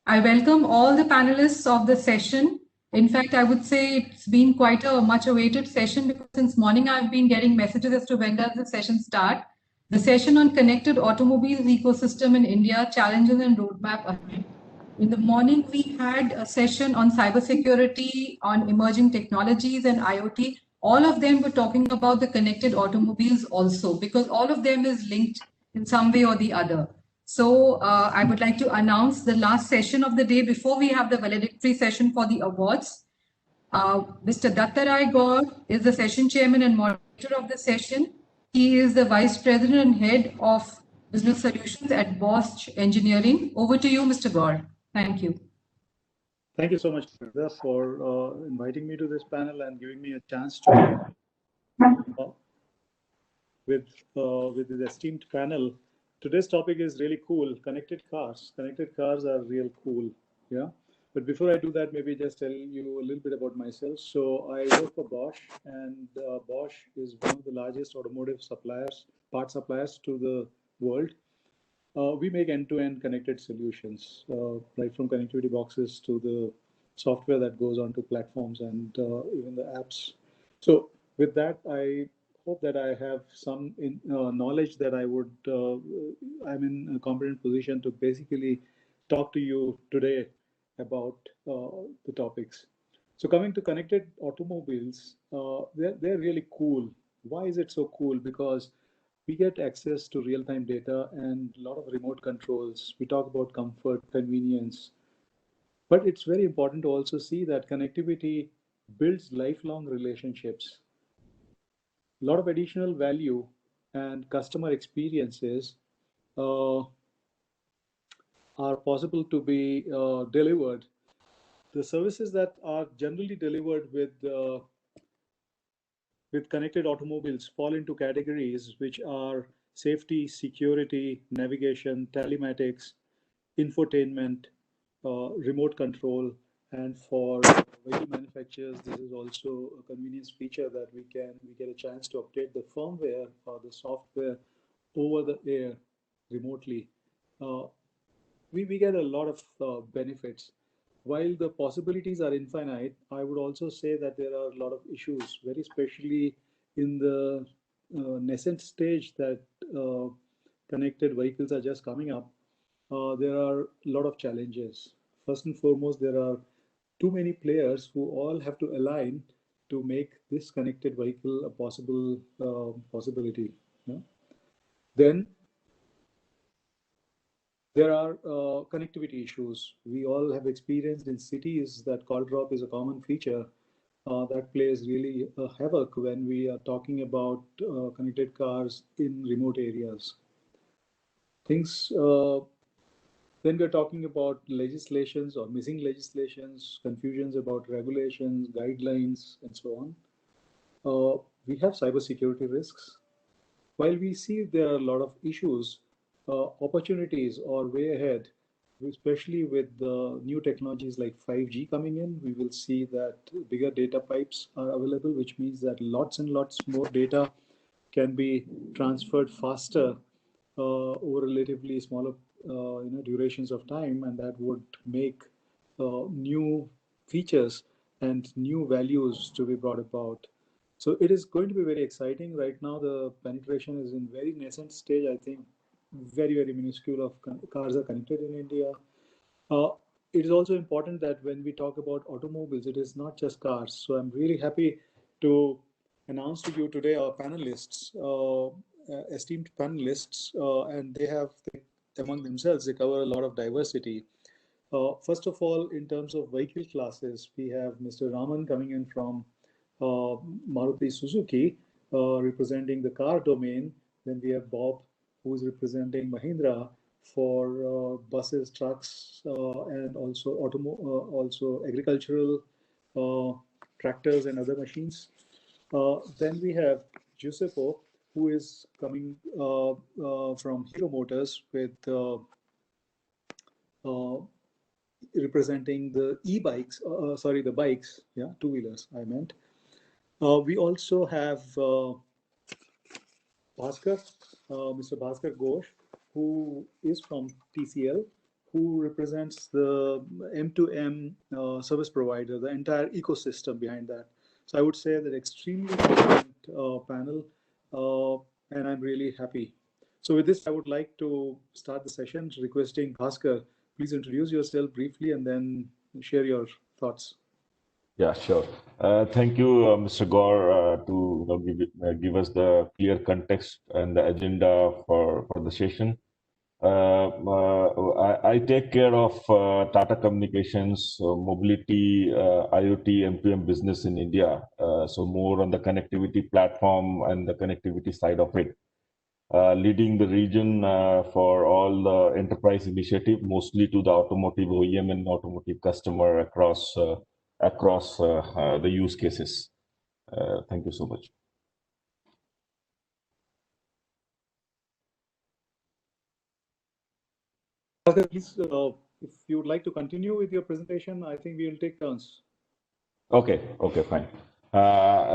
I welcome all the panelists of the session. In fact, I would say it's been quite a much awaited session because since morning I've been getting messages as to when does the session start. The session on connected automobiles ecosystem in India, challenges and roadmap ahead. In the morning, we had a session on cybersecurity, on emerging technologies and IoT. All of them were talking about the connected automobiles also, because all of them is linked in some way or the other. So I would like to announce the last session of the day before we have the valedictory session for the awards. Mr. Dattarai Gaur is the session chairman and moderator of the session. He is the vice president and head of business solutions at Bosch Engineering. Over to you, Mr. Gaur. Thank you. Thank you so much, Krida, for inviting me to this panel and giving me a chance to with this esteemed panel. Today's topic is really cool. Connected cars. Connected cars are real cool. Yeah. But before I do that, maybe just tell you a little bit about myself. So I work for Bosch, and Bosch is one of the largest automotive suppliers, part suppliers to the world. We make end-to-end connected solutions, right from connectivity boxes to the software that goes onto platforms and even the apps. So with that, I hope that I have some knowledge that I'm in a competent position to basically talk to you today about the topics. So coming to connected automobiles, they're really cool. Why is it so cool? Because we get access to real-time data and a lot of remote controls. We talk about comfort, convenience, but it's very important to also see that connectivity builds lifelong relationships. A lot of additional value and customer experiences are possible to be delivered. The services that are generally delivered with connected automobiles fall into categories which are safety, security, navigation, telematics, infotainment, remote control, and for vehicle manufacturers, this is also a convenience feature that we get a chance to update the firmware or the software over the air remotely. We get a lot of benefits. While the possibilities are infinite, I would also say that there are a lot of issues, very especially in the nascent stage that connected vehicles are just coming up. There are a lot of challenges. First and foremost, there are too many players who all have to align to make this connected vehicle a possibility. Yeah? Then there are connectivity issues. We all have experienced in cities that call drop is a common feature that plays really havoc when we are talking about connected cars in remote areas. Things Then we're talking about legislations or missing legislations, confusions about regulations, guidelines, and so on. We have cybersecurity risks. While we see there are a lot of issues, opportunities are way ahead, especially with the new technologies like 5G coming in. We will see that bigger data pipes are available, which means that lots and lots more data can be transferred faster over relatively smaller durations of time, and that would make new features and new values to be brought about. So it is going to be very exciting. Right now, the penetration is in very nascent stage. I think very, very minuscule of cars are connected in India. It is also important that when we talk about automobiles, it is not just cars. So I'm really happy to announce to you today our panelists, esteemed panelists, and among themselves, they cover a lot of diversity. First of all, in terms of vehicle classes, we have Mr. Raman coming in from Maruti Suzuki, representing the car domain. Then we have Bob, who is representing Mahindra for buses, trucks, and also agricultural tractors and other machines. Then we have Giuseppe, who is coming from Hero Motors with representing the e-bikes, the bikes, yeah, two-wheelers, I meant. We also have Bhaskar, Mr. Bhaskar Ghosh, who is from TCL, who represents the M2M service provider, the entire ecosystem behind that. So I would say that extremely competent panel, and I'm really happy. So with this, I would like to start the session requesting Bhaskar, please introduce yourself briefly and then share your thoughts. Yeah, sure. Thank you, Mr. Gore, to give us the clear context and the agenda for the session. I take care of Tata Communications, mobility, IoT, M2M business in India. So more on the connectivity platform and the connectivity side of it. Leading the region for all the enterprise initiative, mostly to the automotive OEM and automotive customer across the use cases. Thank you so much. Please, if you would like to continue with your presentation, I think we will take turns. Okay, fine.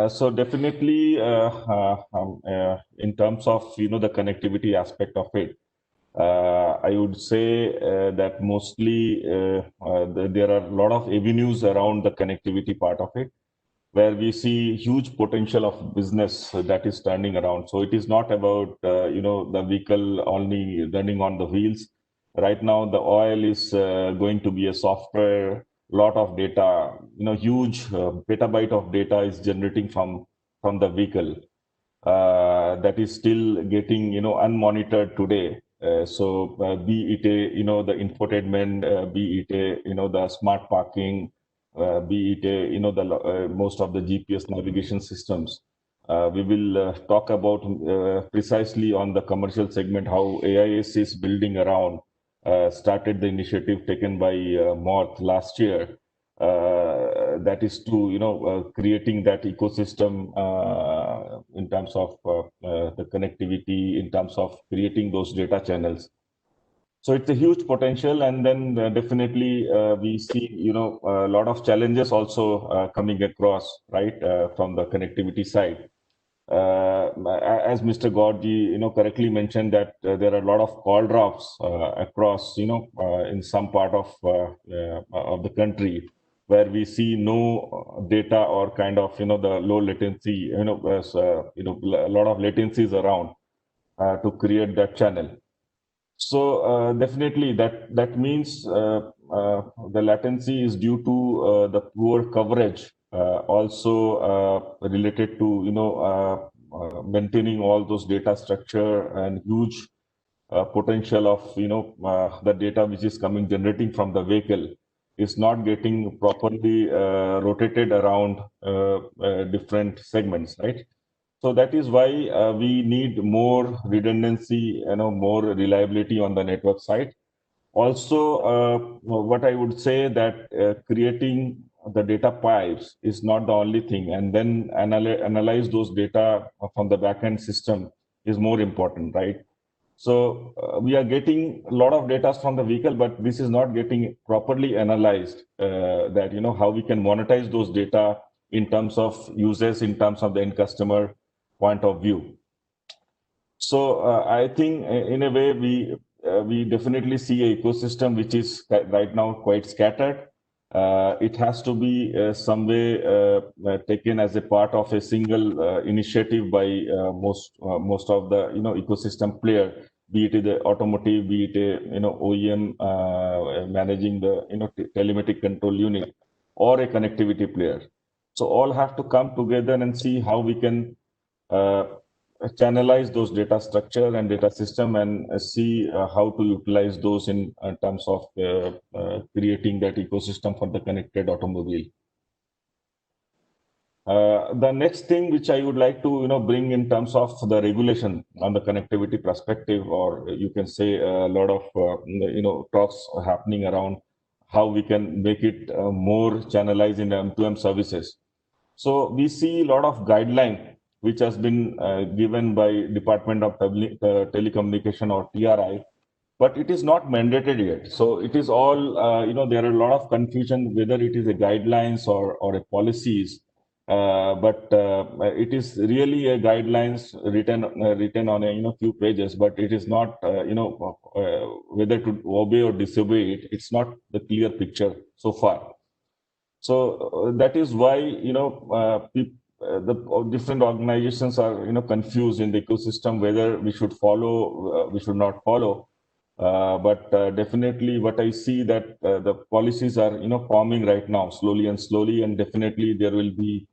So definitely, in terms of the connectivity aspect of it, I would say that mostly there are a lot of avenues around the connectivity part of it, where we see huge potential of business that is turning around. So it is not about the vehicle only running on the wheels. Right now, the oil is going to be a software. Lot of data, huge petabyte of data is generating from the vehicle that is still getting unmonitored today. So be it the infotainment, be it the smart parking, be it the most of the GPS navigation systems. We will talk about precisely on the commercial segment how AIS is building around. Started the initiative taken by Moth last year. That is to creating that ecosystem in terms of the connectivity, in terms of creating those data channels. So it's a huge potential, and then definitely we see a lot of challenges also coming across, right, from the connectivity side. As Mr. Gorgi correctly mentioned that there are a lot of call drops across in some part of the country, where we see no data or kind of the low latency, a lot of latencies around to create that channel. So definitely that means the latency is due to the poor coverage, also related to maintaining all those data structure and huge potential of the data which is generating from the vehicle is not getting properly rotated around different segments, right? So that is why we need more redundancy, more reliability on the network side. Also, what I would say that creating the data pipes is not the only thing, and then analyze those data from the backend system is more important, right? So we are getting a lot of data from the vehicle, but this is not getting properly analyzed. That how we can monetize those data in terms of users, in terms of the end customer point of view. So I think in a way we definitely see an ecosystem which is right now quite scattered. It has to be some way taken as a part of a single initiative by most of the ecosystem player, be it the automotive, be it a OEM managing the telematic control unit, or a connectivity player. So all have to come together and see how we can channelize those data structure and data system, and see how to utilize those in terms of creating that ecosystem for the connected automobile. The next thing which I would like to bring in terms of the regulation on the connectivity perspective, or you can say a lot of talks happening around how we can make it more channelized in M2M services. So we see a lot of guideline which has been given by Department of Telecommunication, or TRI, but it is not mandated yet. So it is all, there are a lot of confusion whether it is a guidelines or a policies. but it is really a guidelines written on a few pages, but it is not whether to obey or disobey it. It's not the clear picture so far. So that is why the different organizations are confused in the ecosystem whether we should follow, we should not follow. But definitely, what I see that the policies are forming right now, slowly and slowly, and definitely there will be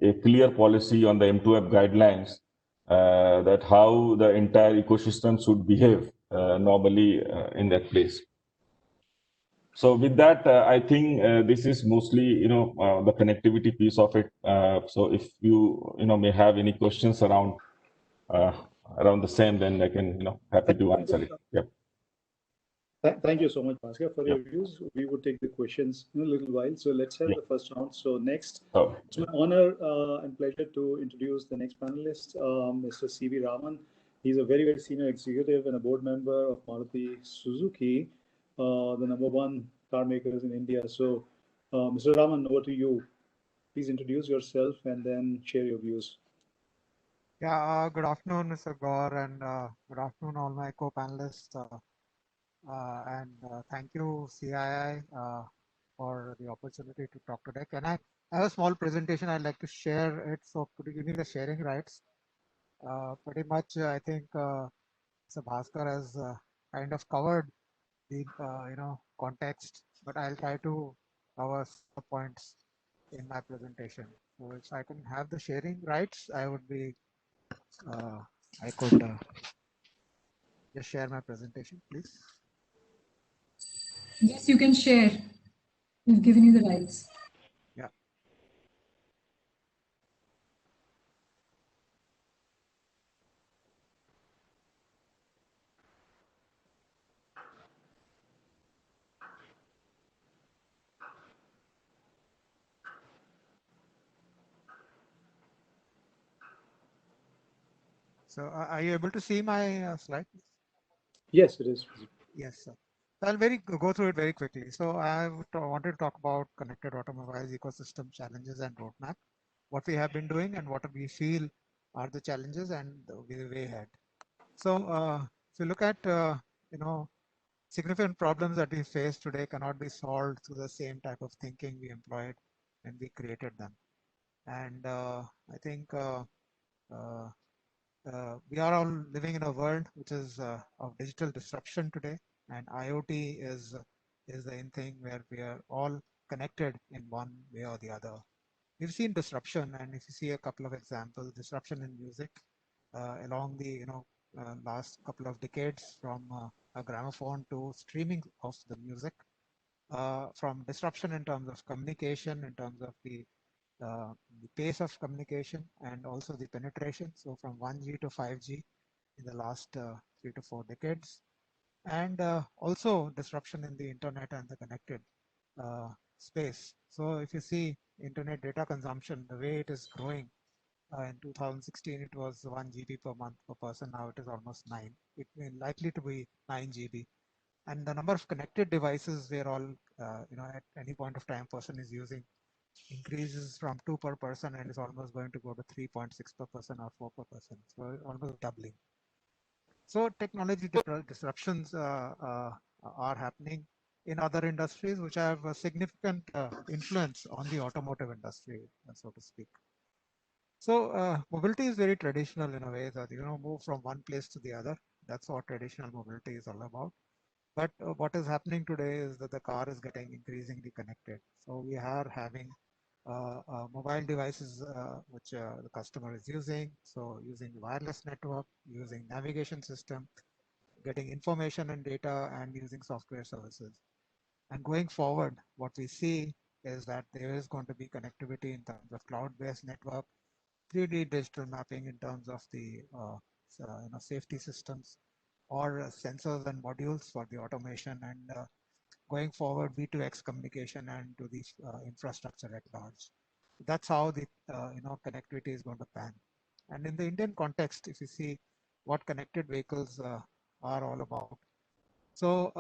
a clear policy on the M2F guidelines, that how the entire ecosystem should behave normally in that place. So with that, I think this is mostly the connectivity piece of it. So if you may have any questions uh, around the same, then I can happy to answer it. Yep. Thank you so much, Bhaskar, for your Yep. views. We will take the questions in a little while. So let's have Yep. the first round. So next, Oh, it's my honor and pleasure to introduce the next panelist, Mr. C.V. Raman. He's a very, very senior executive and a board member of Maruti Suzuki, the number one car makers in India. So, Mr. Raman, over to you. Please introduce yourself and then share your views. Yeah, good afternoon, Mr. Gaur, and good afternoon, all my co-panelists. Thank you, CII, for the opportunity to talk today. Can I have a small presentation? I'd like to share it. So could you give me the sharing rights? Pretty much, I think Mr. Bhaskar has kind of covered the context, but I'll try to cover some points in my presentation. So if I can have the sharing rights, I would be I could just share my presentation, please. Yes, you can share. We've given you the rights. Yeah. So are you able to see my slide? Yes, it is. Yes, sir. So I'll go through it very quickly. So I wanted to talk about connected automobiles ecosystem challenges and roadmap, what we have been doing and what we feel are the challenges and the way ahead. So if you look at, significant problems that we face today cannot be solved through the same type of thinking we employed when we created them. And I think we are all living in a world which is of digital disruption today, and IoT is the in thing where we are all connected in one way or the other. We've seen disruption, and if you see a couple of examples, disruption in music along the last couple of decades, from a gramophone to streaming of the music, from disruption in terms of communication, in terms of the pace of communication and also the penetration. So from 1G to 5G in the last 3 to 4 decades, and also disruption in the internet and the connected space. So if you see internet data consumption, the way it is growing, in 2016 it was 1 GB per month per person. Now it is almost 9. It may likely to be 9 GB. And the number of connected devices where all at any point of time person is using increases from 2 per person and is almost going to go to 3.6 per person or 4 per person. So almost doubling. So technology disruptions are happening in other industries which have a significant influence on the automotive industry, so to speak. So mobility is very traditional in a way that move from one place to the other. That's what traditional mobility is all about. But what is happening today is that the car is getting increasingly connected. So we are having mobile devices which the customer is using. So using wireless network, using navigation system, getting information and data, and using software services. And going forward, what we see is that there is going to be connectivity in terms of cloud-based network, 3D digital mapping in terms of the safety systems, or sensors and modules for the automation, and going forward V2X communication and to the infrastructure at large. That's how the connectivity is going to pan. And in the Indian context, if you see what connected vehicles are all about. So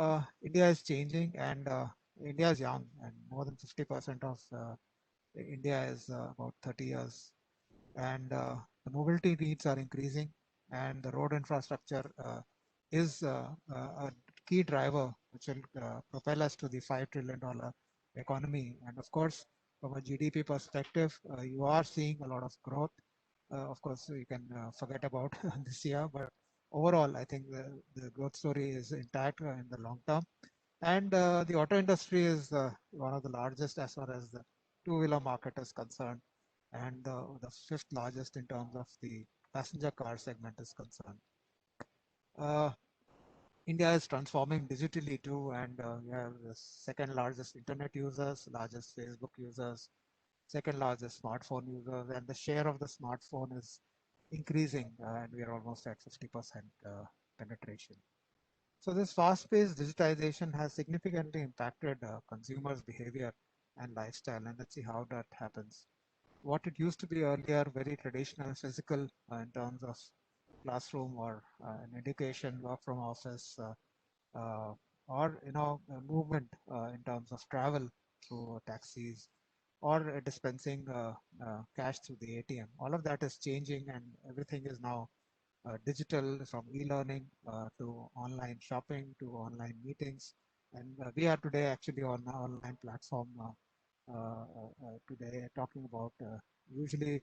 India is changing, and India is young, and more than 50% of India is about 30 years, and the mobility needs are increasing, and the road infrastructure is a key driver which will propel us to the $5 trillion economy. And of course, from a GDP perspective, you are seeing a lot of growth. Of course, you can forget about this year, but overall, I think the growth story is intact in the long term. And the auto industry is one of the largest as far as the two-wheeler market is concerned, and the fifth largest in terms of the passenger car segment is concerned. India is transforming digitally too, and we have the second largest internet users, largest Facebook users, second largest smartphone users, and the share of the smartphone is increasing, and we are almost at 50% penetration. So this fast-paced digitization has significantly impacted consumers' behavior and lifestyle, and let's see how that happens. What it used to be earlier, very traditional, physical in terms of classroom or an education, work from office, uh, or movement in terms of travel through taxis or dispensing cash through the ATM. All of that is changing, and everything is now digital, from e-learning to online shopping to online meetings. And we are today actually on an online platform today talking about usually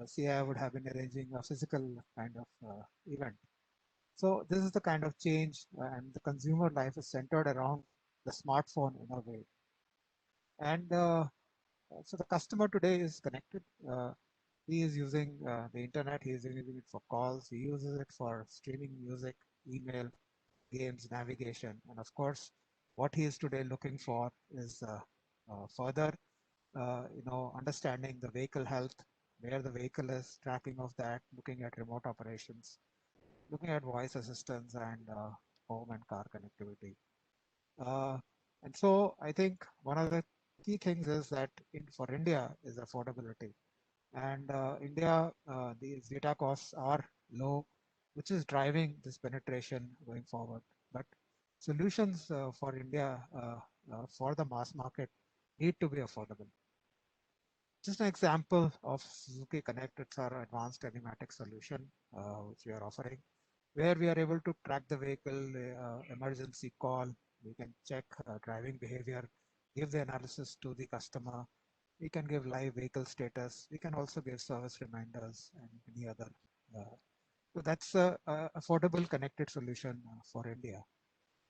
CI would have been arranging a physical kind of event. So this is the kind of change, and the consumer life is centered around the smartphone in a way. And so the customer today is connected. He is using the internet, he is using it for calls, he uses it for streaming music, email, games, navigation. And of course, what he is today looking for is further, understanding the vehicle health, where the vehicle is, tracking of that, looking at remote operations, looking at voice assistance and home and car connectivity. And so I think one of the key things is that for India is affordability. And India, these data costs are low, which is driving this penetration going forward. But solutions for India, for the mass market, need to be affordable. Just an example of Suzuki Connect, it's our advanced telematics solution, which we are offering, where we are able to track the vehicle, emergency call, we can check driving behavior, give the analysis to the customer, we can give live vehicle status, we can also give service reminders and any other. So that's a affordable connected solution for India.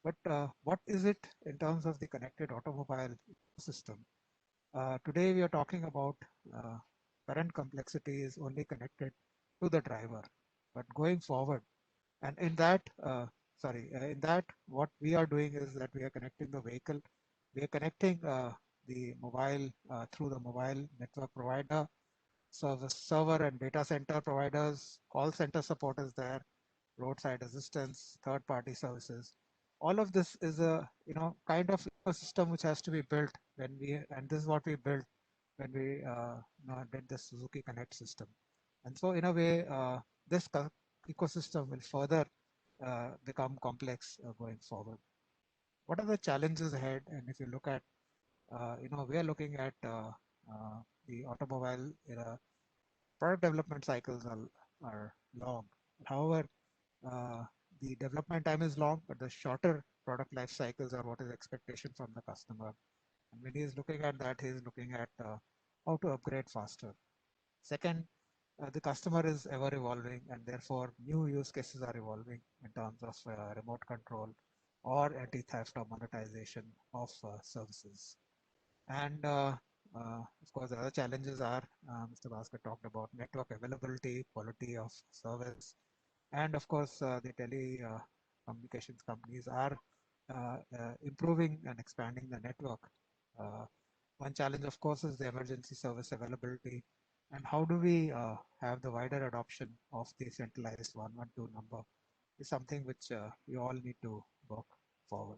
But what is it in terms of the connected automobile system? Today we are talking about current complexity is only connected to the driver, but going forward, and in that, what we are doing is that we are connecting the vehicle, we are connecting the mobile through the mobile network provider, service server and data center providers, call center support is there, roadside assistance, third-party services. All of this is a kind of ecosystem which has to be built and this is what we built when we did the Suzuki Connect system. And so in a way, this ecosystem will further become complex going forward. What are the challenges ahead? And if you look at, we are looking at the automobile product development cycles are long. However, uh, the development time is long, but the shorter product life cycles are what is expectation from the customer. And when he is looking at that, he is looking at how to upgrade faster. Second, the customer is ever evolving, and therefore new use cases are evolving in terms of remote control or anti-theft or monetization of services. And of course, the other challenges are, Mr. Bhaskar talked about network availability, quality of service, and of course, the telecommunications companies are improving and expanding the network. One challenge, of course, is the emergency service availability. And how do we have the wider adoption of the centralized 112 number is something which we all need to work forward.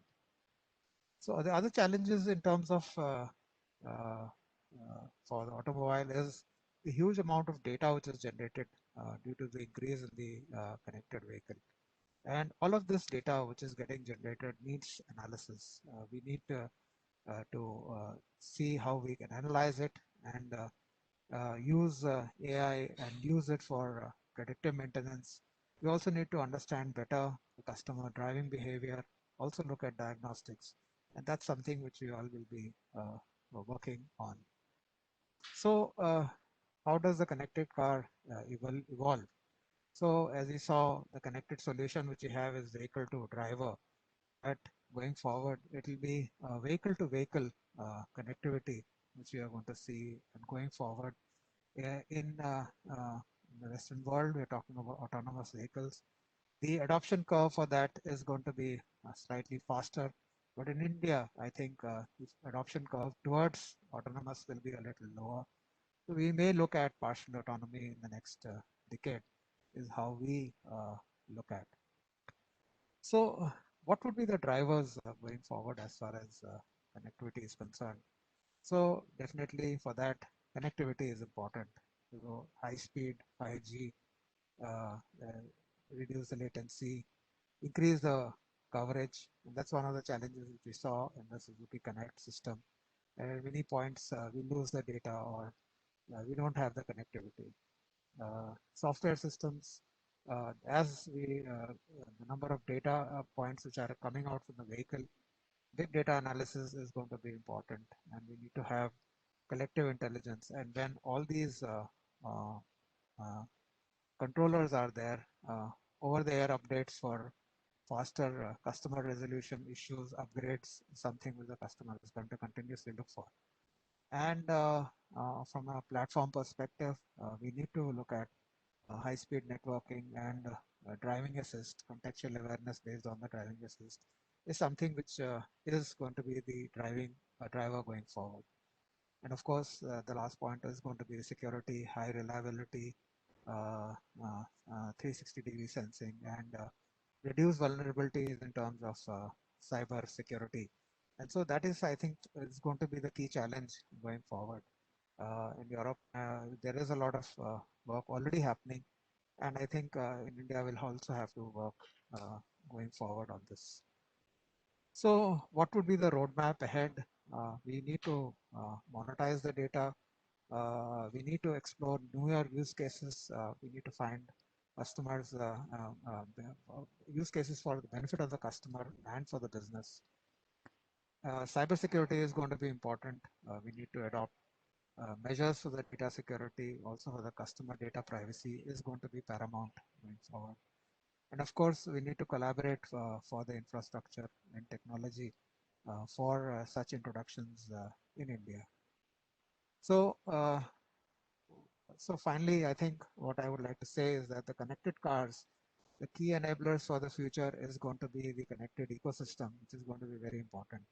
So the other challenges in terms of for the automobile is the huge amount of data which is generated due to the increase in the connected vehicle. And all of this data which is getting generated needs analysis. We need to see how we can analyze it and use AI and use it for predictive maintenance. We also need to understand better the customer driving behavior, also look at diagnostics. And that's something which we all will be working on. So how does the connected car evolve? So as you saw, the connected solution which you have is vehicle to driver. But going forward, it will be vehicle to vehicle connectivity, which we are going to see. And going forward, in the Western world, we're talking about autonomous vehicles. The adoption curve for that is going to be slightly faster. But in India, I think the adoption curve towards autonomous will be a little lower. So we may look at partial autonomy in the next decade, is how we look at. So what would be the drivers going forward as far as connectivity is concerned? So definitely for that, connectivity is important. So high speed, 5G, uh, uh, reduce the latency, increase the coverage. And that's one of the challenges which we saw in the Suzuki Connect system. And at many points, we lose the data or we don't have the connectivity. Software systems, as the number of data points which are coming out from the vehicle, big data analysis is going to be important, and we need to have collective intelligence. And when all these uh, uh, controllers are there, over-the-air updates for faster customer resolution issues, upgrades, something which the customer is going to continuously look for. And from a platform perspective, we need to look at high-speed networking and driving assist, contextual awareness based on the driving assist is something which is going to be the driver going forward. And of course, the last point is going to be security, high reliability, 360-degree sensing, and reduce vulnerabilities in terms of cyber security. And so that is, I think, is going to be the key challenge going forward. In Europe, there is a lot of work already happening. And I think in India, we'll also have to work going forward on this. So what would be the roadmap ahead? We need to monetize the data. We need to explore newer use cases. We need to find customers, use cases for the benefit of the customer and for the business. Cybersecurity is going to be important. We need to adopt measures for the data security, also for the customer data privacy is going to be paramount going forward. And of course, we need to collaborate for the infrastructure and technology for such introductions in India. So, so finally, I think what I would like to say is that the connected cars, the key enablers for the future is going to be the connected ecosystem, which is going to be very important.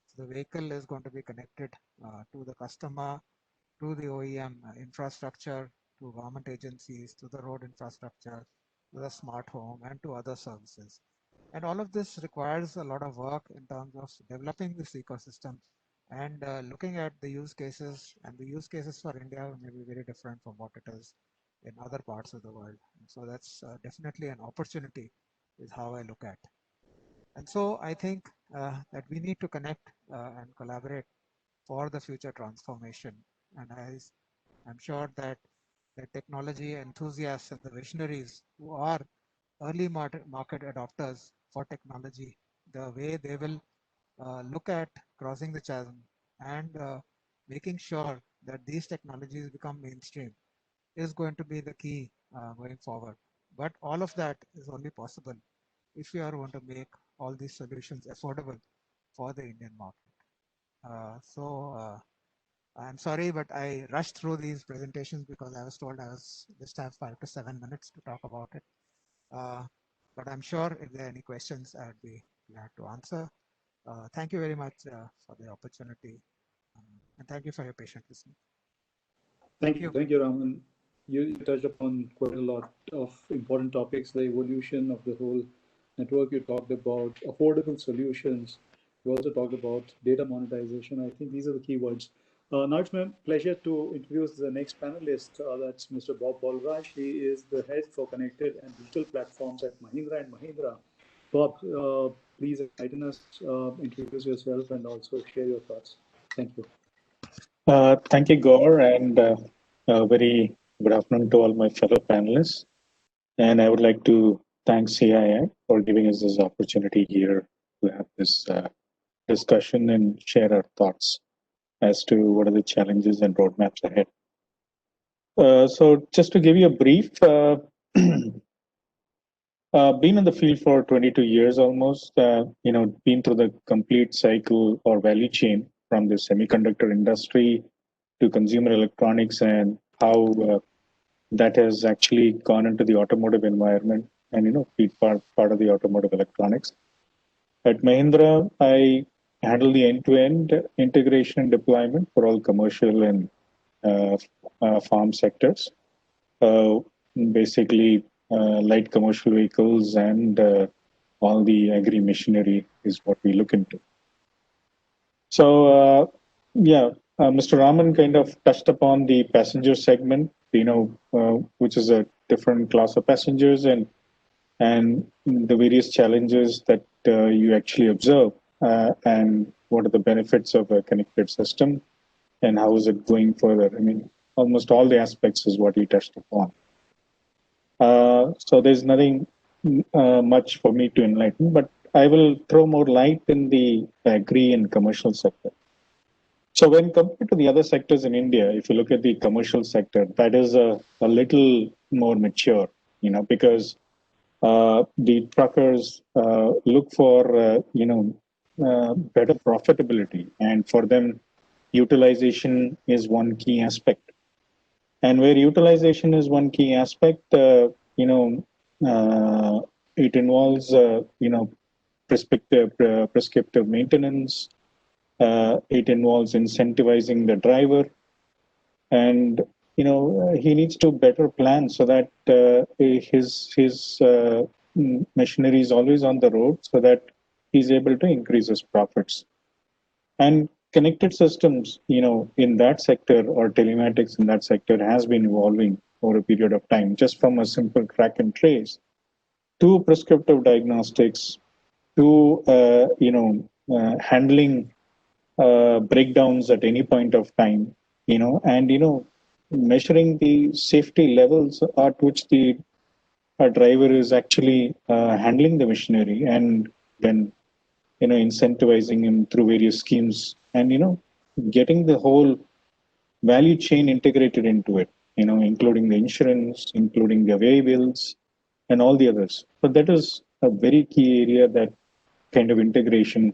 So the vehicle is going to be connected to the customer, to the OEM infrastructure, to government agencies, to the road infrastructure, to the smart home, and to other services. And all of this requires a lot of work in terms of developing this ecosystem and looking at the use cases. And the use cases for India may be very different from what it is in other parts of the world. And so that's definitely an opportunity, is how I look at. And so I think that we need to connect and collaborate for the future transformation. And I'm sure that the technology enthusiasts and the visionaries who are early market adopters for technology, the way they will look at crossing the chasm and making sure that these technologies become mainstream is going to be the key going forward. But all of that is only possible if we are going to make all these solutions affordable for the Indian market. I'm sorry, but I rushed through these presentations because I was told I was just have 5 to 7 minutes to talk about it. But I'm sure if there are any questions, I'd be glad to answer. Thank you very much for the opportunity. And thank you for your patient listening. Thank you, Raman. You touched upon quite a lot of important topics, the evolution of the whole network. You talked about affordable solutions. You also talked about data monetization. I think these are the key words. Now it's my pleasure to introduce the next panelist. That's Mr. Bob Balraj. He is the head for connected and digital platforms at Mahindra & Mahindra. Bob, please enlighten us, introduce yourself, and also share your thoughts. Thank you. Thank you, Gaur, and very good afternoon to all my fellow panelists. And I would like to thank CII for giving us this opportunity here to have this discussion and share our thoughts as to what are the challenges and roadmaps ahead. So just to give you a brief, been in the field for 22 years almost, been through the complete cycle or value chain from the semiconductor industry to consumer electronics and how that has actually gone into the automotive environment and, be part of the automotive electronics. At Mahindra, I handle the end-to-end integration and deployment for all commercial and farm sectors. Basically, light commercial vehicles and all the agri machinery is what we look into. So, Mr. Raman kind of touched upon the passenger segment, which is a different class of passengers and the various challenges that you actually observe and what are the benefits of a connected system and how is it going further. I mean, almost all the aspects is what you touched upon. So there's nothing much for me to enlighten, but I will throw more light in the agri and commercial sector. So when compared to the other sectors in India, if you look at the commercial sector, that is a little more mature, because the truckers look for, better profitability. And for them, utilization is one key aspect. And where utilization is one key aspect, it involves, prescriptive maintenance. It involves incentivizing the driver, and he needs to better plan so that his machinery is always on the road, so that he's able to increase his profits. And connected systems, in that sector, or telematics in that sector, has been evolving over a period of time, just from a simple track and trace to prescriptive diagnostics to handling breakdowns at any point of time, and measuring the safety levels at which the driver is actually handling the machinery, and then incentivizing him through various schemes, and getting the whole value chain integrated into it, including the insurance, including the away bills, and all the others. So that is a very key area that kind of integration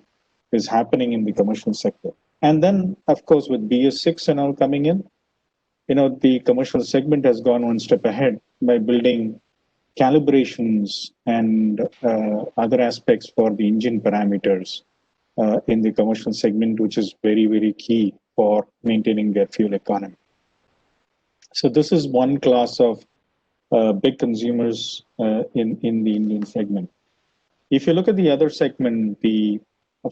is happening in the commercial sector. And then, of course, with BS6 and all coming in, the commercial segment has gone one step ahead by building calibrations and other aspects for the engine parameters in the commercial segment, which is very, very key for maintaining their fuel economy. So this is one class of big consumers in the Indian segment. If you look at the other segment, the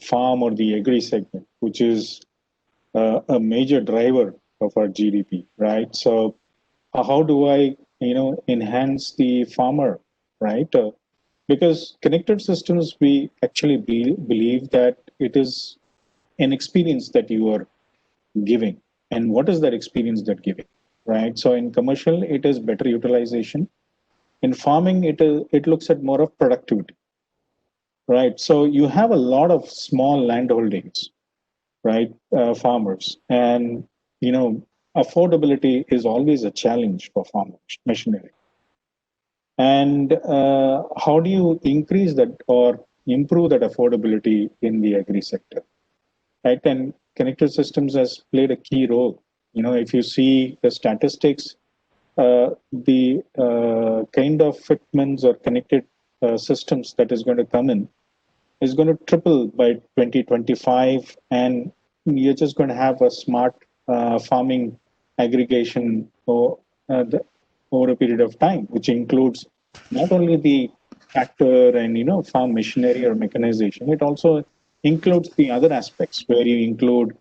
farm or the agri segment, which is a major driver of our GDP, right? So how do I, enhance the farmer, right? Because connected systems, we actually believe that it is an experience that you are giving. And what is that experience that giving, right? So in commercial, it is better utilization. In farming, it looks at more of productivity, right? So you have a lot of small landholdings, right? Farmers, and affordability is always a challenge for farm machinery. And how do you increase that or improve that affordability in the agri sector, right? And connected systems has played a key role. If you see the statistics, the kind of fitments or connected systems that is going to come in is going to triple by 2025, and you're just going to have a smart farming aggregation over a period of time, which includes not only the tractor and farm machinery or mechanization, it also includes the other aspects where you include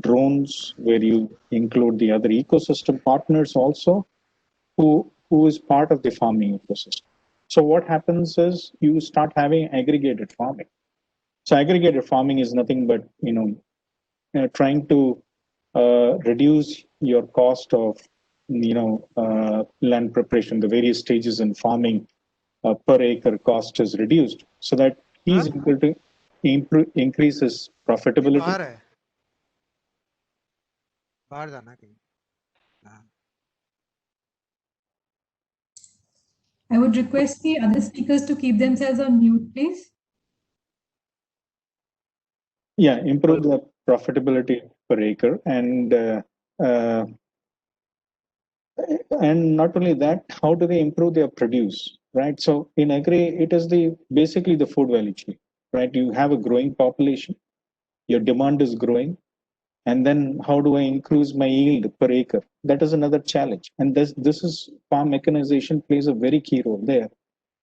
drones, where you include the other ecosystem partners also, who is part of the farming ecosystem. So what happens is you start having aggregated farming. So aggregated farming is nothing but trying to reduce your cost of land preparation, the various stages in farming per acre cost is reduced, so that he's Huh? able to increase his ये profitability. बाहर है बाहर जाना है कहीं हाँ I would request the other speakers to keep themselves on mute, please. Yeah, improve the profitability per acre, uh, and not only that, how do they improve their produce, right? So in agri, it is basically the food value chain, right? You have a growing population, your demand is growing, and then how do I increase my yield per acre? That is another challenge, and this is farm mechanization plays a very key role there,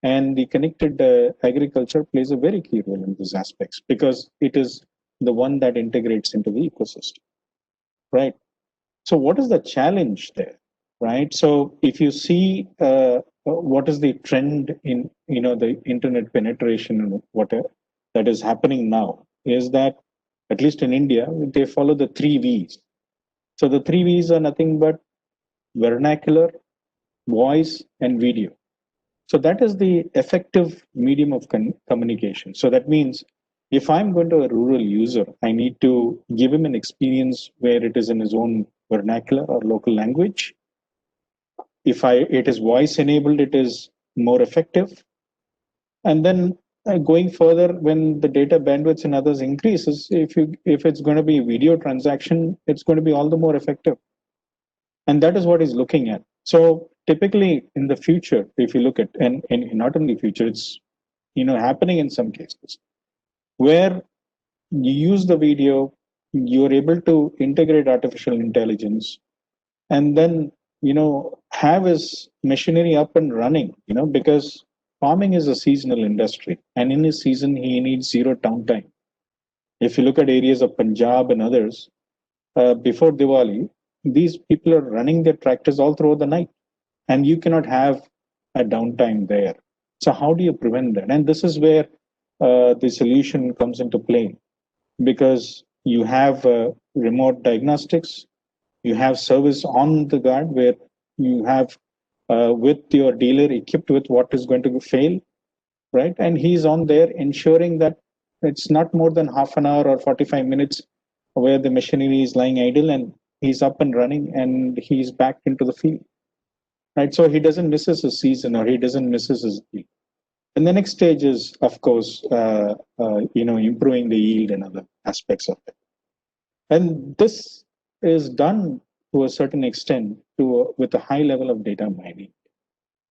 and the connected agriculture plays a very key role in these aspects because it is the one that integrates into the ecosystem, right? So what is the challenge there, right? So if you see what is the trend in the internet penetration and whatever that is happening now is that at least in India they follow the three V's. So the three V's are nothing but vernacular, voice, and video. So that is the effective medium of communication. So that means if I'm going to a rural user, I need to give him an experience where it is in his own vernacular or local language. If it is voice enabled, it is more effective. And then going further, when the data bandwidth and others increases, if it's going to be video transaction, it's going to be all the more effective. And that is what he's looking at. So typically in the future, if you look at, and not in the future, it's happening in some cases where you use the video, you're able to integrate artificial intelligence, and then have his machinery up and running. Because farming is a seasonal industry, and in his season he needs zero downtime. If you look at areas of Punjab and others, before Diwali, these people are running their tractors all throughout the night, and you cannot have a downtime there. So how do you prevent that? And this is where the solution comes into play, because you have remote diagnostics, you have service on the guard where you have with your dealer equipped with what is going to fail, right? And he's on there ensuring that it's not more than half an hour or 45 minutes where the machinery is lying idle, and he's up and running and he's back into the field, right? So he doesn't miss his season, or he doesn't miss his field. And the next stage is, of course, improving the yield and other aspects of it. And this is done to a certain extent with a high level of data mining,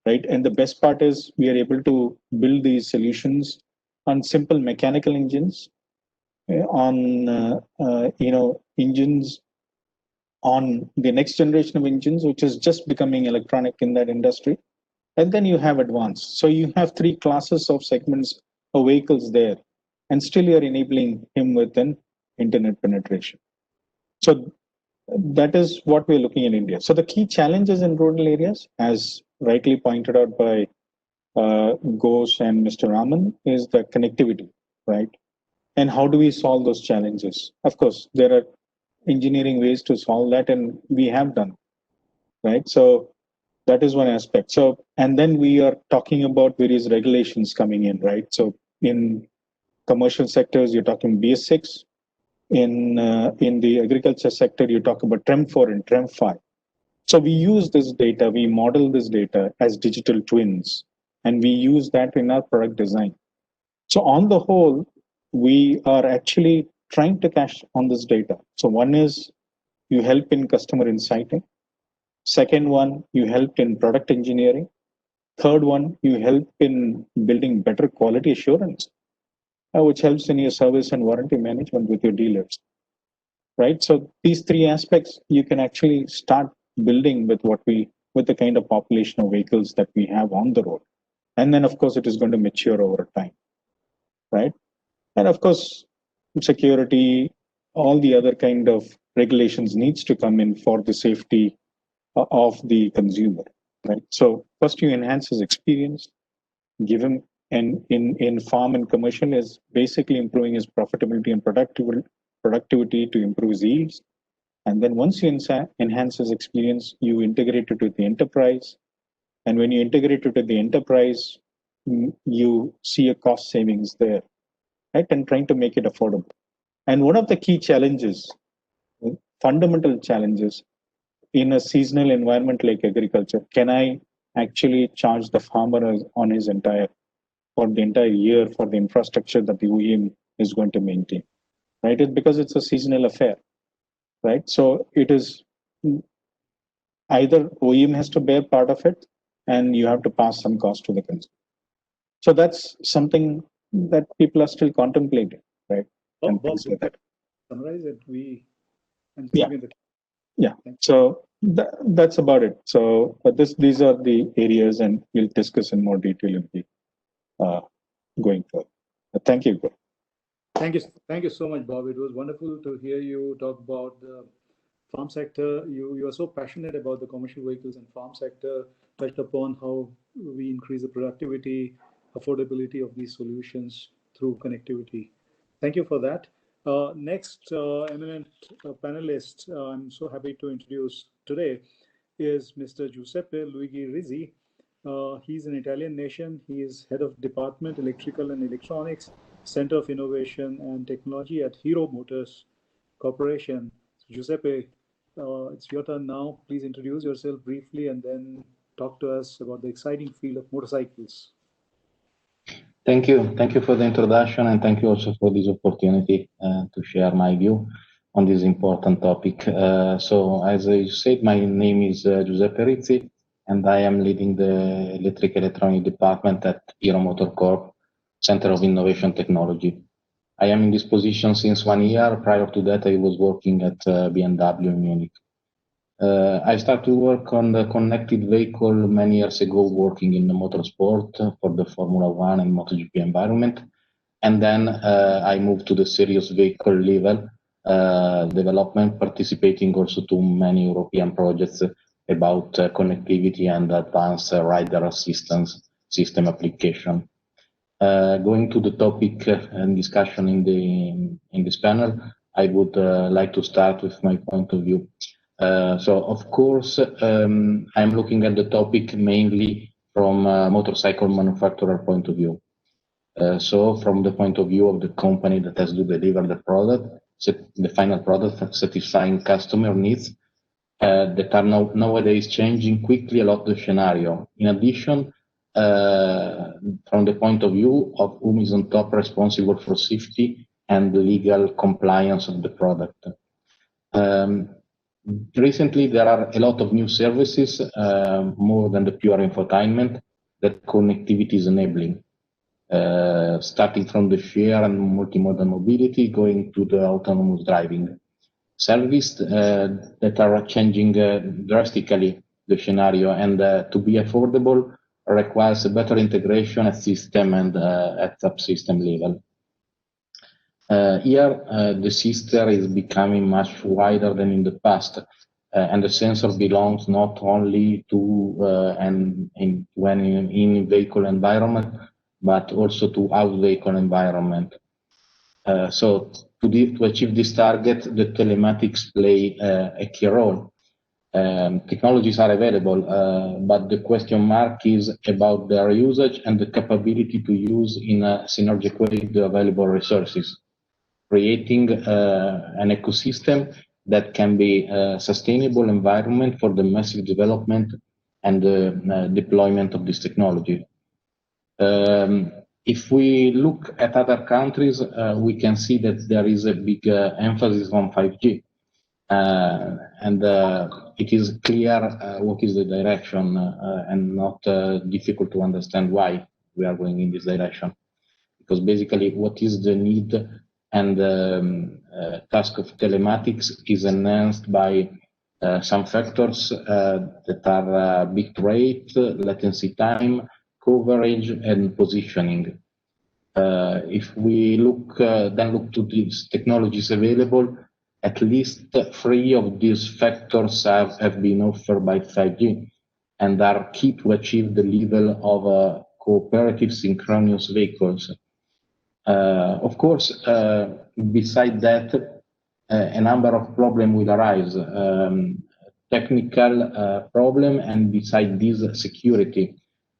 right? And the best part is we are able to build these solutions on simple mechanical engines, on engines, on the next generation of engines, which is just becoming electronic in that industry. And then you have advanced. So you have three classes of segments of vehicles there, and still you're enabling him with an internet penetration. So that is what we're looking in India. So the key challenges in rural areas, as rightly pointed out by Ghosh and Mr. Raman, is the connectivity, right? And how do we solve those challenges? Of course, there are engineering ways to solve that, and we have done, right? So that is one aspect. So, and then we are talking about various regulations coming in, right? So in commercial sectors, you're talking BS6. In the agriculture sector, you talk about TREM 4 and TREM 5. So we use this data, we model this data as digital twins, and we use that in our product design. So on the whole, we are actually trying to cash on this data. So one is you help in customer insighting. Second one, you help in product engineering. Third one, you help in building better quality assurance, which helps in your service and warranty management with your dealers, right? So these three aspects you can actually start building with the kind of population of vehicles that we have on the road. And then of course it is going to mature over time, right? And of course, security, all the other kind of regulations needs to come in for the safety of the consumer, right? So first you enhance his experience, give him, and in farm and commercial is basically improving his profitability and productivity to improve his yields. And then once you enhance this experience, you integrate it with the enterprise. And when you integrate it with the enterprise, you see a cost savings there, right? And trying to make it affordable. And one of the key challenges, fundamental challenges in a seasonal environment like agriculture, can I actually charge the farmer on his entire, for the entire year for the infrastructure that the OEM is going to maintain, right? It's because it's a seasonal affair, right? So it is either OEM has to bear part of it and you have to pass some cost to the consumer. So that's something that people are still contemplating, right? And Bob, things like that. Summarize it. Yeah. Yeah. So that's about it. So, but these are the areas, and we'll discuss in more detail in the going forward. Thank you. Thank you so much, Bob. It was wonderful to hear you talk about the farm sector. You are so passionate about the commercial vehicles and farm sector, touched upon how we increase the productivity, affordability of these solutions through connectivity. Thank you for that. Next eminent panelist I'm so happy to introduce today is Mr. Giuseppe Luigi Rizzi. He's an Italian nation. He is head of Department Electrical and Electronics, Center of Innovation and Technology at Hero Motors Corporation. Giuseppe, it's your turn now. Please introduce yourself briefly and then talk to us about the exciting field of motorcycles. Thank you. Thank you for the introduction, and thank you also for this opportunity to share my view on this important topic. So, as you said, my name is Giuseppe Rizzi, and I am leading the Electric Electronic Department at Hero Motor Corp, Center of Innovation Technology. I am in this position since 1 year. Prior to that, I was working at BMW in Munich. I started to work on the connected vehicle many years ago, working in the motorsport for the Formula One and MotoGP environment. And then I moved to the serious vehicle level development, participating also to many European projects about connectivity and advanced rider assistance system application. Going to the topic and discussion in this panel, I would like to start with my point of view. So, of course, I'm looking at the topic mainly from a motorcycle manufacturer point of view. So, from the point of view of the company that has to deliver the product, the final product, satisfying customer needs, that are nowadays changing quickly a lot the scenario. In addition, from the point of view of whom is on top responsible for safety and the legal compliance of the product. Recently, there are a lot of new services, more than the pure infotainment, that connectivity is enabling. Starting from the share and multimodal mobility, going to the autonomous driving service that are changing drastically the scenario, and to be affordable requires a better integration at system and at subsystem level. Here, the system is becoming much wider than in the past, and the sensor belongs not only to when in vehicle environment, but also to out vehicle environment. So to achieve this target, the telematics play a key role. Technologies are available, but the question mark is about their usage and the capability to use in a synergic way the available resources, creating an ecosystem that can be a sustainable environment for the massive development and the deployment of this technology. If we look at other countries, we can see that there is a big emphasis on 5G. And it is clear what is the direction and not difficult to understand why we are going in this direction. Because basically what is the need and task of telematics is enhanced by some factors that are bit rate, latency time, coverage, and positioning. If we look to these technologies available, at least 3 of these factors have been offered by 5G and are key to achieve the level of cooperative synchronous vehicles. Of course, beside that, a number of problems will arise, technical problem, and beside this, security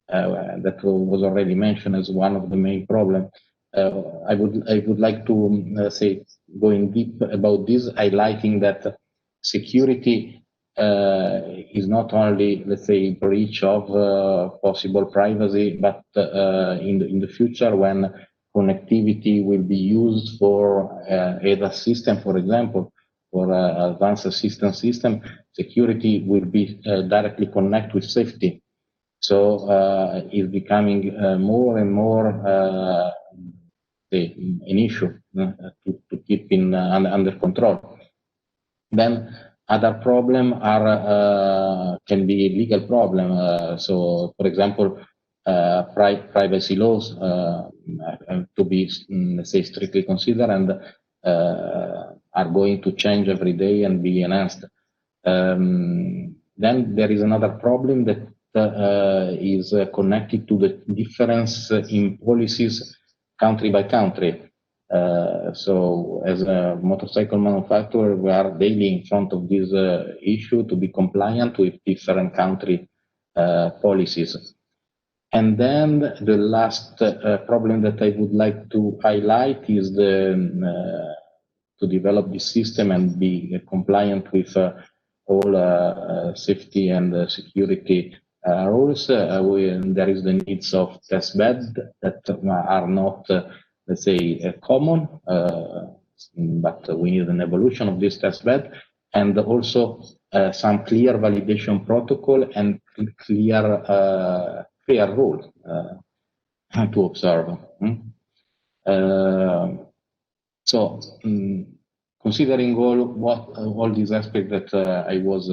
that was already mentioned as one of the main problems. I would like to say, going deep about this, highlighting that security is not only, let's say, breach of possible privacy, but in the future, when connectivity will be used for ADAS system, for example, for advanced assistance system, security will be directly connected with safety. So it's becoming more and more an issue to keep under control. Then other problem are can be legal problem. So, for example, privacy laws to be, let's say, strictly considered, and are going to change every day and be enhanced. Then there is another problem that is connected to the difference in policies country by country. So as a motorcycle manufacturer, we are daily in front of this issue to be compliant with different country policies. And then the last problem that I would like to highlight is to develop this system and be compliant with all safety and security rules. There is the needs of test beds that are not, let's say, common, but we need an evolution of this test bed, and also some clear validation protocol and clear rule to observe. So, considering all these aspects that I was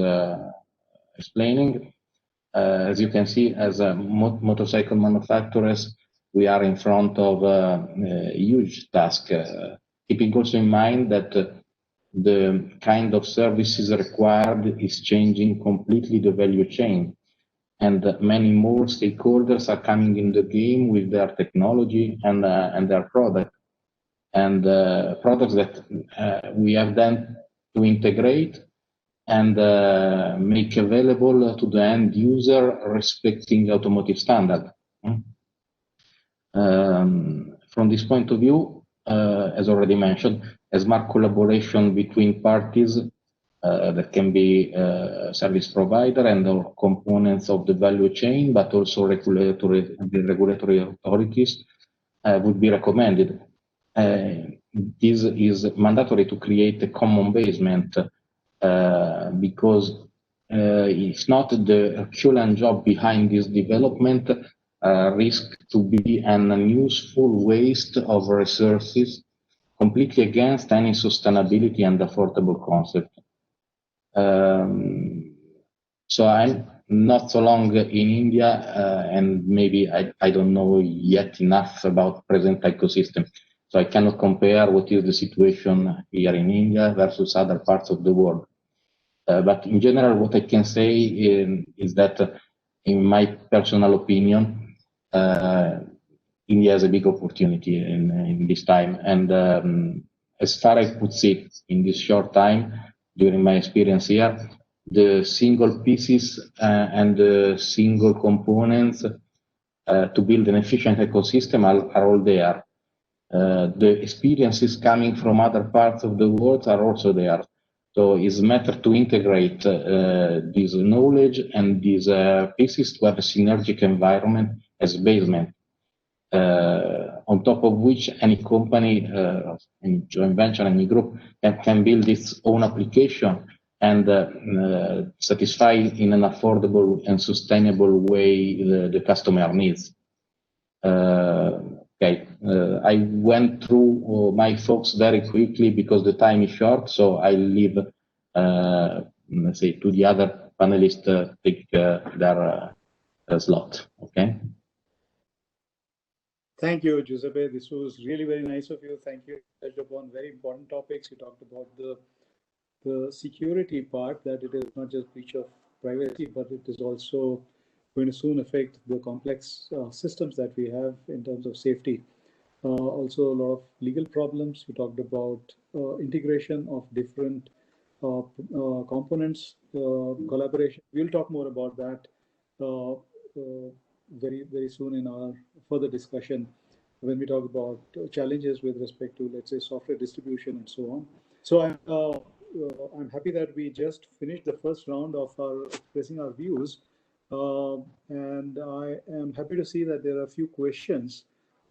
explaining, as you can see, as motorcycle manufacturers, we are in front of a huge task, keeping also in mind that the kind of services required is changing completely the value chain, and many more stakeholders are coming in the game with their technology and their product, and products that we have then to integrate and make available to the end user respecting automotive standard. From this point of view, as already mentioned, a smart collaboration between parties that can be service provider and or components of the value chain, but also regulatory authorities would be recommended. This is mandatory to create a common basement because it's not the Herculean job behind this development risk to be an unuseful waste of resources, completely against any sustainability and affordable concept. So I'm not so long in India, and maybe I don't know yet enough about present ecosystem. So I cannot compare what is the situation here in India versus other parts of the world. But in general, what I can say is that, in my personal opinion, India has a big opportunity in this time. And as far as I could see in this short time, during my experience here, the single pieces and the single components to build an efficient ecosystem are all there. The experiences coming from other parts of the world are also there. So it's a matter to integrate this knowledge and these pieces to have a synergic environment as basement, on top of which any company, any joint venture, any group can build its own application and satisfy in an affordable and sustainable way the customer needs. Okay, I went through my thoughts very quickly because the time is short, so I leave, let's say, to the other panelists take their slot. Okay. Thank you, Giuseppe. This was really very nice of you. Thank you. You touched upon very important topics. You talked about the security part, that it is not just breach of privacy, but it is also going to soon affect the complex systems that we have in terms of safety. Also a lot of legal problems. We talked about integration of different components, collaboration. We'll talk more about that very soon in our further discussion when we talk about challenges with respect to, let's say, software distribution and so on. So I'm happy that we just finished the first round of our expressing our views, and I am happy to see that there are a few questions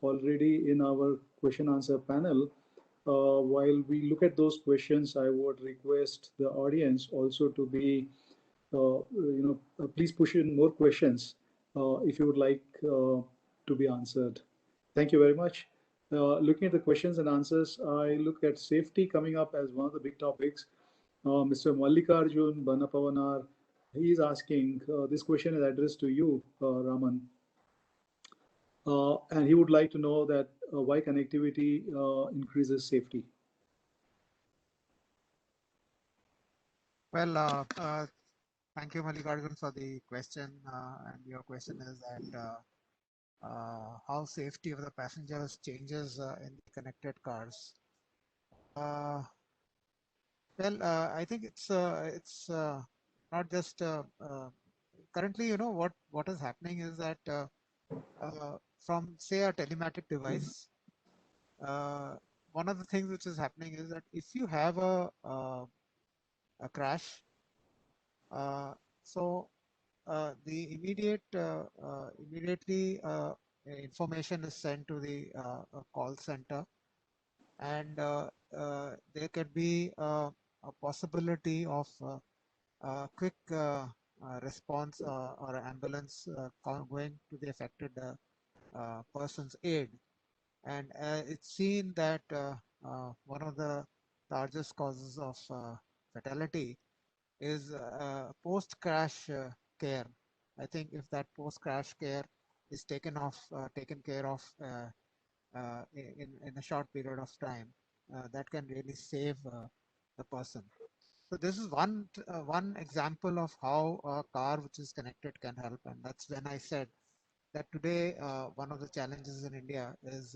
already in our question answer panel. While we look at those questions, I would request the audience also to be, please push in more questions if you would like to be answered. Thank you very much. Looking at the questions and answers, I look at safety coming up as one of the big topics. Mr. Mallikarjun Banapavanar, he is asking, this question is addressed to you, Raman. And he would like to know that why connectivity increases safety. Well, thank you, Mallikarjun, for the question. And your question is that how safety of the passengers changes in the connected cars. I think it's not just currently. What is happening is that from, say, a telematic device, one of the things which is happening is that if you have a crash, so the immediately information is sent to the call center, and there could be a possibility of quick response or ambulance going to the affected person's aid. And it's seen that one of the largest causes of fatality is post-crash care. I think if that post-crash care is taken care of in a short period of time, that can really save the person. So this is one example of how a car which is connected can help, and that's when I said that today one of the challenges in India is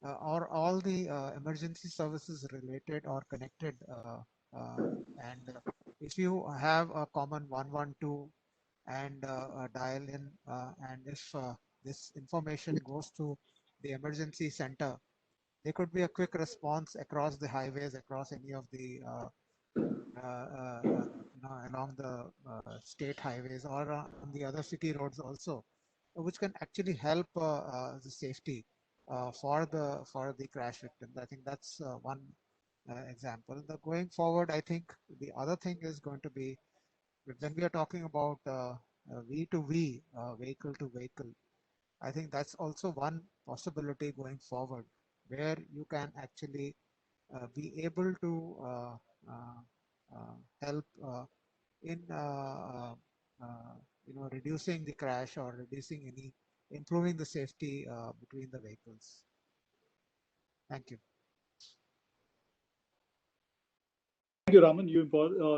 are all the emergency services related or connected, and if you have a common 112 and dial in, and if this information goes to the emergency center, there could be a quick response across the highways, across any of the along the state highways or on the other city roads also, which can actually help the safety for the crash victims. I think that's one example. Going forward, I think the other thing is going to be when we are talking about V2V, vehicle to vehicle. I think that's also one possibility going forward, where you can actually be able to help in reducing the crash or improving the safety between the vehicles. Thank you. Thank you, Raman. You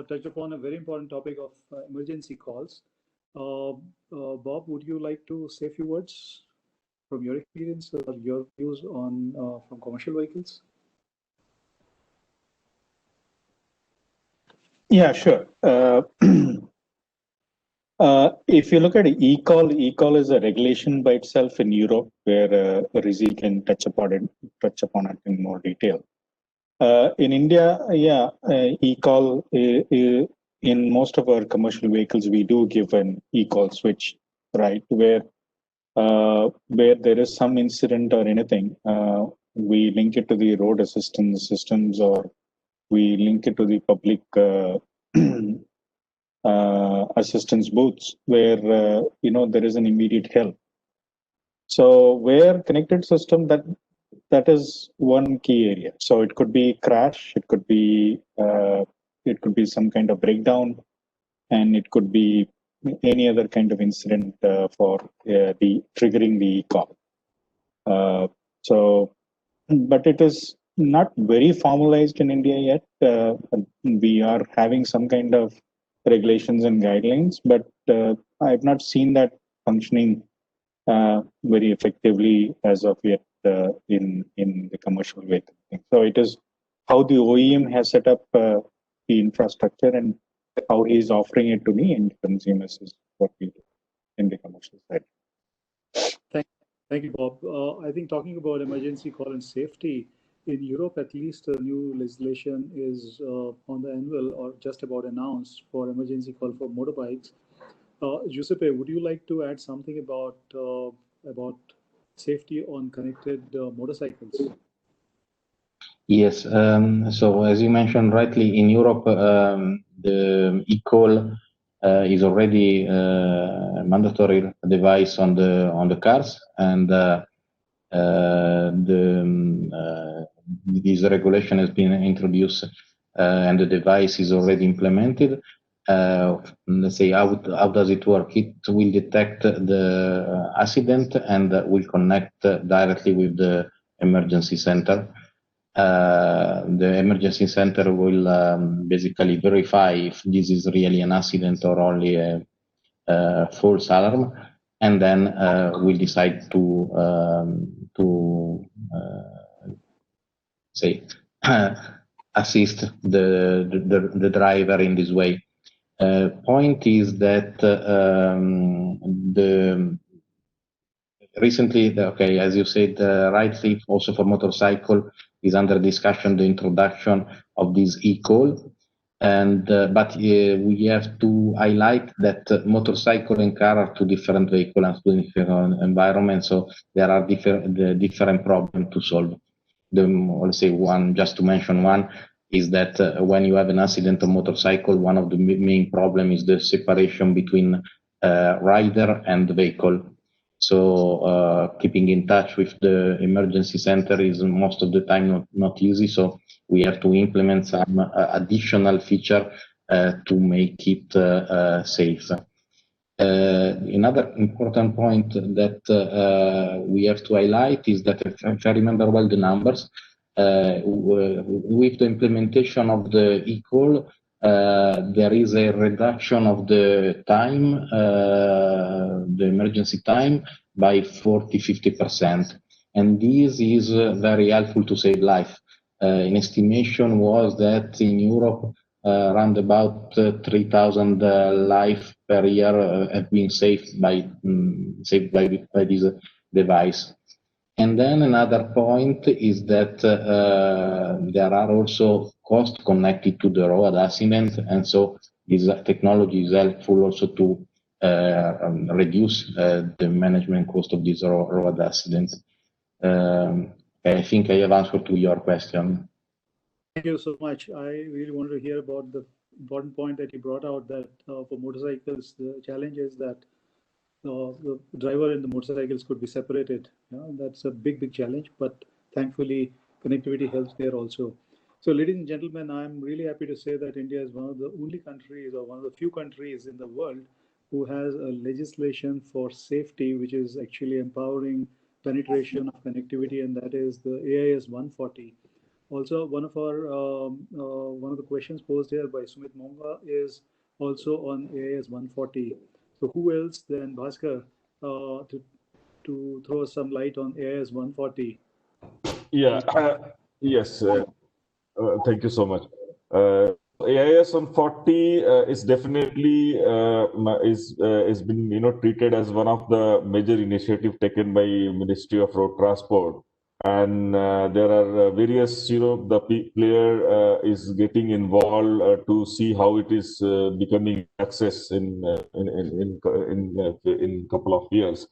touched upon a very important topic of emergency calls. Bob, would you like to say a few words from your experience or your views on from commercial vehicles? Yeah, sure. If you look at e-call is a regulation by itself in Europe, where Rizzi can touch upon it in more detail. In India, e-call, in most of our commercial vehicles, we do give an e-call switch, right? Where there is some incident or anything, we link it to the road assistance systems, or we link it to the public assistance booths, where there is an immediate help. So where connected system, that is one key area. So it could be crash, it could be some kind of breakdown, and it could be any other kind of incident for the triggering the call. But it is not very formalized in India yet. We are having some kind of regulations and guidelines, but I've not seen that functioning very effectively as of yet in the commercial vehicle. So it is how the OEM has set up the infrastructure and how he is offering it to the end consumers is what we do in the commercial side. Thank you, Bob. I think talking about emergency call and safety, in Europe, at least, new legislation is on the anvil or just about announced for emergency call for motorbikes. Giuseppe, would you like to add something about safety on connected motorcycles? Yes. So as you mentioned rightly, in Europe, the e-call is already a mandatory device on the cars, and this regulation has been introduced, and the device is already implemented. Let's say how does it work? It will detect the accident and will connect directly with the emergency center. The emergency center will basically verify if this is really an accident or only a false alarm, and then we'll decide to say assist the driver in this way. Point is that recently, okay, as you said rightly, also for motorcycle is under discussion the introduction of this e-call, and but we have to highlight that motorcycle and car are two different vehicles and two different environments, so there are different problems to solve. Let's say one, just to mention one, is that when you have an accident on motorcycle, one of the main problem is the separation between rider and the vehicle. So keeping in touch with the emergency center is most of the time not easy. So we have to implement some additional feature to make it safe. Another important point that we have to highlight is that if I remember well the numbers, with the implementation of the e-call, there is a reduction of the time, the emergency time, by 40–50%. And this is very helpful to save life. An estimation was that in Europe, around about 3,000 lives per year have been saved by this device. And then another point is that there are also costs connected to the road accident, and so this technology is helpful also to reduce the management cost of this road accident. I think I have answered to your question. Thank you so much. I really wanted to hear about the important point that you brought out, that for motorcycles, the challenge is that the driver and the motorcycles could be separated. That's a big challenge, but thankfully connectivity helps there also. So ladies and gentlemen, I'm really happy to say that India is one of the only countries, or one of the few countries in the world, who has a legislation for safety, which is actually empowering penetration of connectivity, and that is the AIS 140. Also, one of the questions posed here by Sumit Monga is also on AIS 140. So who else than Bhaskar to throw some light on AIS 140? Yeah, yes, thank you so much. AIS 140 is definitely is been treated as one of the major initiative taken by Ministry of Road Transport, and there are various the player is getting involved to see how it is becoming success in couple of years.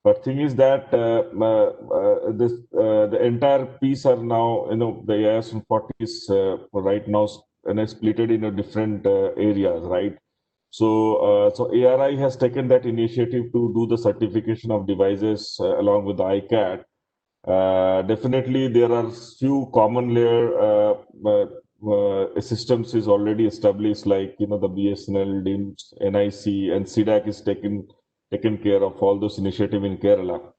But thing is that the entire piece are now, the AIS 140 is right now split in a different areas, right? So ARI has taken that initiative to do the certification of devices along with the ICAT. Definitely, there are few common layer systems is already established, like the BSNL, DIMS, NIC, and CDAC is taken care of all those initiatives in Kerala.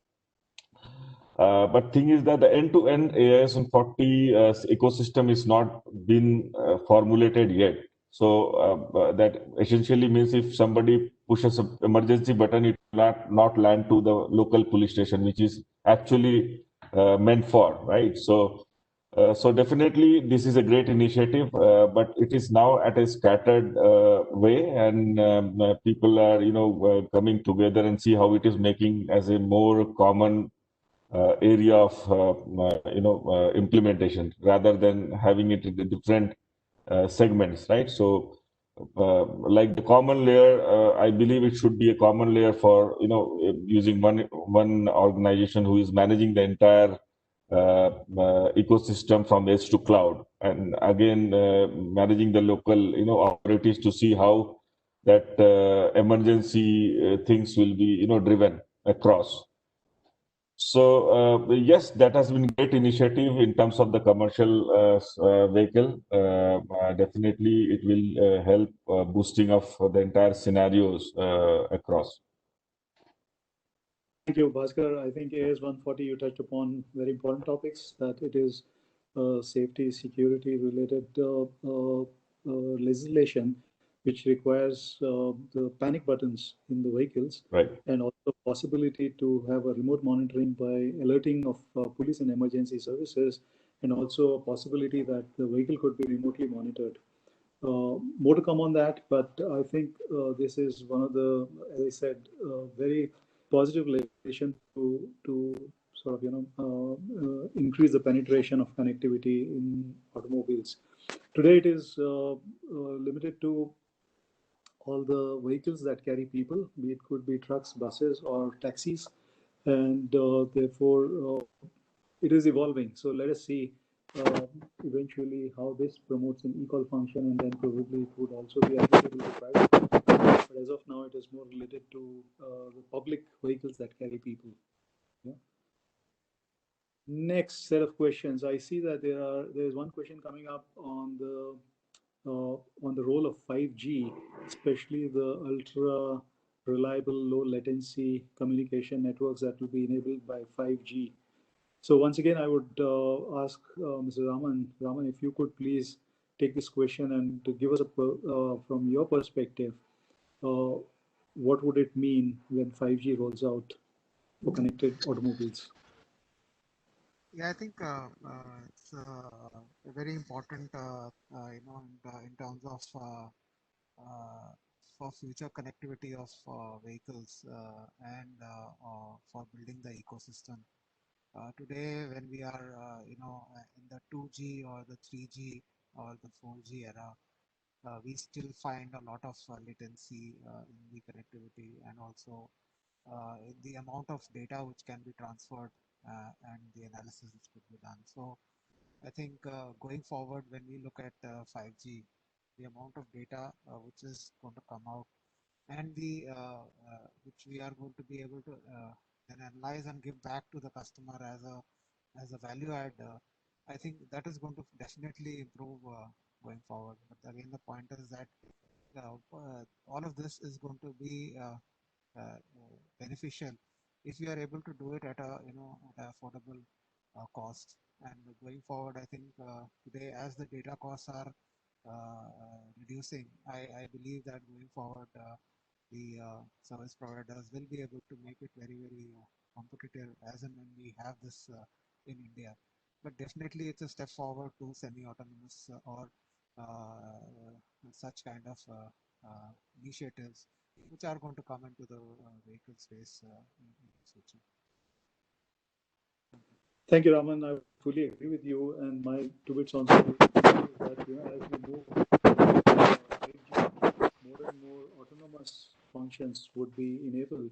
But thing is that the end-to-end AIS 140 ecosystem is not been formulated yet. So that essentially means if somebody pushes an emergency button, it will not land to the local police station, which is actually meant for, right? So definitely this is a great initiative, but it is now at a scattered way, and people are, coming together and see how it is making as a more common area of, implementation rather than having it in the different segments, right? So, like the common layer, I believe it should be a common layer for, using one organization who is managing the entire ecosystem from edge to cloud, and again managing the local, authorities to see how that emergency things will be, driven across. So yes, that has been great initiative in terms of the commercial vehicle. Definitely, it will help boosting of the entire scenarios across. Thank you, Bhaskar. I think AS 140, you touched upon very important topics, that it is safety, security related legislation, which requires the panic buttons in the vehicles, Right. and also possibility to have a remote monitoring by alerting of police and emergency services, and also a possibility that the vehicle could be remotely monitored. More to come on that, but I think this is one of the, as I said, very positive legislation to sort of increase the penetration of connectivity in automobiles. Today it is limited to all the vehicles that carry people, be it could be trucks, buses, or taxis, and therefore it is evolving. So let us see eventually how this promotes an e-call function, and then probably it would also be applicable to private. But as of now, it is more related to the public vehicles that carry people. Yeah. Next set of questions. I see that there is one question coming up on the role of 5G, especially the ultra reliable, low latency communication networks that will be enabled by 5G. So once again, I would ask Mr. Raman. Raman, if you could please take this question and to give us from your perspective, what would it mean when 5G rolls out for connected automobiles? Yeah, I think it's very important, in terms of for future connectivity of vehicles and for building the ecosystem. Today, when we are, in the 2G or the 3G or the 4G era, we still find a lot of latency in the connectivity, and also the amount of data which can be transferred and the analysis which could be done. So I think going forward, when we look at 5G, the amount of data which is going to come out, and the which we are going to be able to then analyze and give back to the customer as a value add, I think that is going to definitely improve going forward. But again, the point is that all of this is going to be beneficial if we are able to do it at a at an affordable cost. And going forward, I think today, as the data costs are reducing, I believe that going forward the service providers will be able to make it very competitive as and when we have this in India. But definitely it's a step forward to semi-autonomous or such kind of initiatives which are going to come into the vehicle space in the future. Thank you, Raman. I fully agree with you, and my two bits on that is that as we move 5G, more and more autonomous functions would be enabled,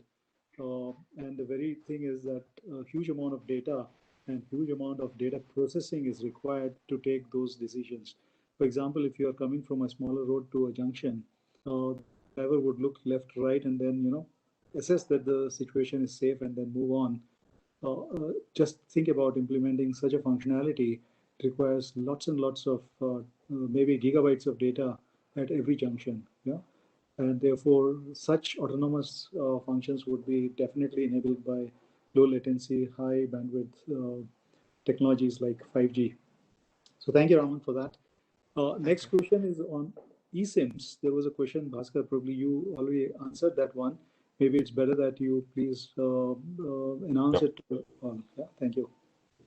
and the very thing is that a huge amount of data and huge amount of data processing is required to take those decisions. For example, if you are coming from a smaller road to a junction, the driver would look left, right, and then assess that the situation is safe and then move on. Just think about implementing such a functionality. It requires lots and lots of maybe gigabytes of data at every junction. Yeah, and therefore such autonomous functions would be definitely enabled by low latency, high bandwidth technologies like 5G. So thank you, Raman, for that. Next question is on eSIMs. There was a question, Bhaskar, probably you already answered that one. Maybe it's better that you please announce it. Yeah, thank you.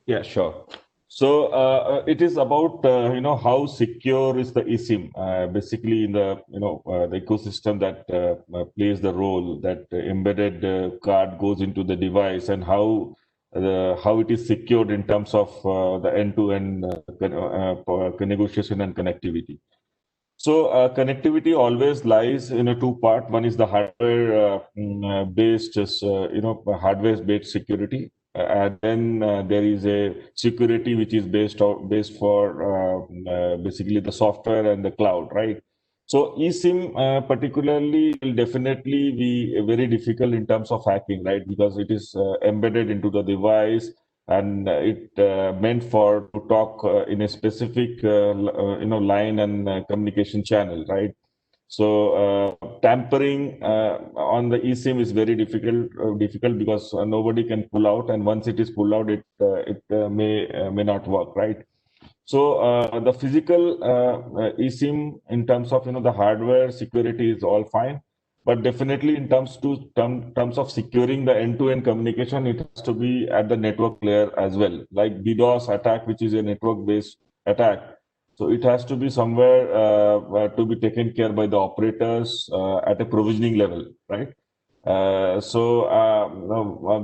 Yeah, sure. So it is about how secure is the eSIM, basically in the the ecosystem that plays the role that embedded card goes into the device, and how it is secured in terms of the end-to-end negotiation and connectivity. So connectivity always lies in a two part. One is the hardware based, hardware based security, and then there is a security which is based for basically the software and the cloud, right? So eSIM particularly will definitely be very difficult in terms of hacking, right? Because it is embedded into the device, and it meant for to talk in a specific line and communication channel, right? So tampering on the eSIM is very difficult because nobody can pull out, and once it is pulled out, it may not work, right? So the physical eSIM in terms of the hardware security is all fine, but definitely in terms of securing the end-to-end communication, it has to be at the network layer as well. Like DDoS attack, which is a network-based attack, so it has to be somewhere to be taken care by the operators at a provisioning level, right? So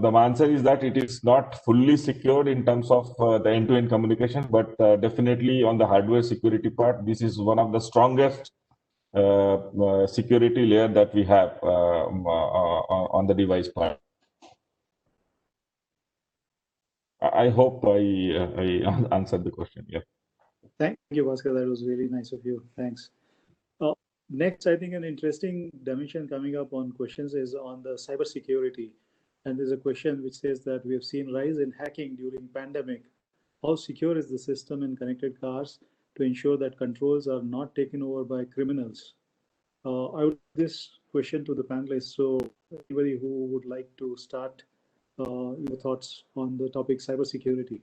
the answer is that it is not fully secured in terms of the end-to-end communication, but definitely on the hardware security part, this is one of the strongest security layer that we have on the device part. I hope I answered the question. Yeah. Thank you, Bhaskar. That was really nice of you. Thanks. Next, I think an interesting dimension coming up on questions is on the cybersecurity. And there's a question which says that we have seen rise in hacking during pandemic. How secure is the system in connected cars to ensure that controls are not taken over by criminals? I would this question to the panelists. So anybody who would like to start your thoughts on the topic cybersecurity.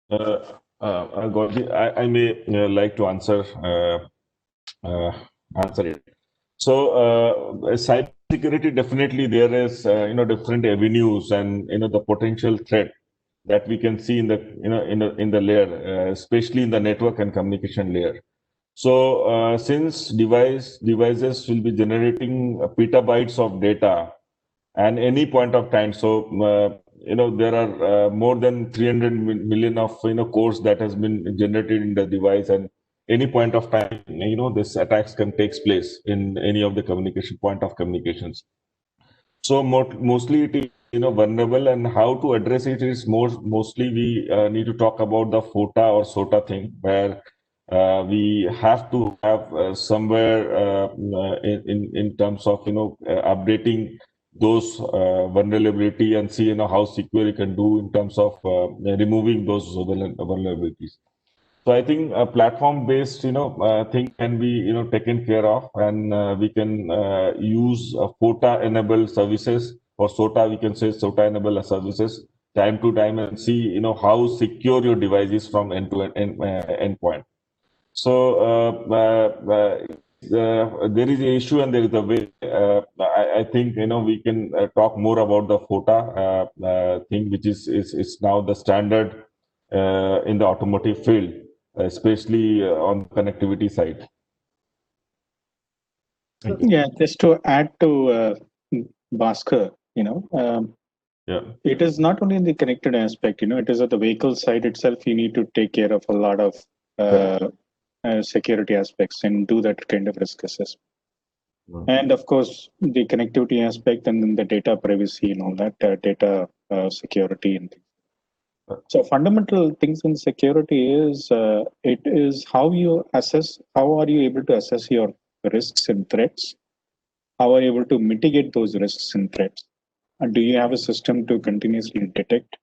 Gauri, I may like to answer it. So cybersecurity, definitely there is different avenues and the potential threat that we can see in the in the layer, especially in the network and communication layer. So since devices will be generating petabytes of data and any point of time, so there are more than 300 million of cores that has been generated in the device, and any point of time this attacks can take place in any of the communication point of communications. So mostly it is vulnerable, and how to address it is mostly we need to talk about the FOTA or SOTA thing, where we have to have somewhere in terms of updating those vulnerability and see how secure you can do in terms of removing those vulnerabilities. So I think a platform-based, thing can be, taken care of, and we can use FOTA-enabled services, or SOTA. We can say SOTA-enabled services time to time, and see, how secure your device is from end to end endpoint. So there is an issue and there is a way. I think we can talk more about the FOTA thing, which is now the standard in the automotive field, especially on connectivity side. Yeah, just to add to Bhaskar, Yeah. it is not only in the connected aspect, it is at the vehicle side itself. You need to take care of a lot of security aspects and do that kind of risk assessment. And of course, the connectivity aspect, and then the data privacy and all that, data security and things. So fundamental things in security is it is how you assess, how are you able to assess your risks and threats? How are you able to mitigate those risks and threats? And do you have a system to continuously detect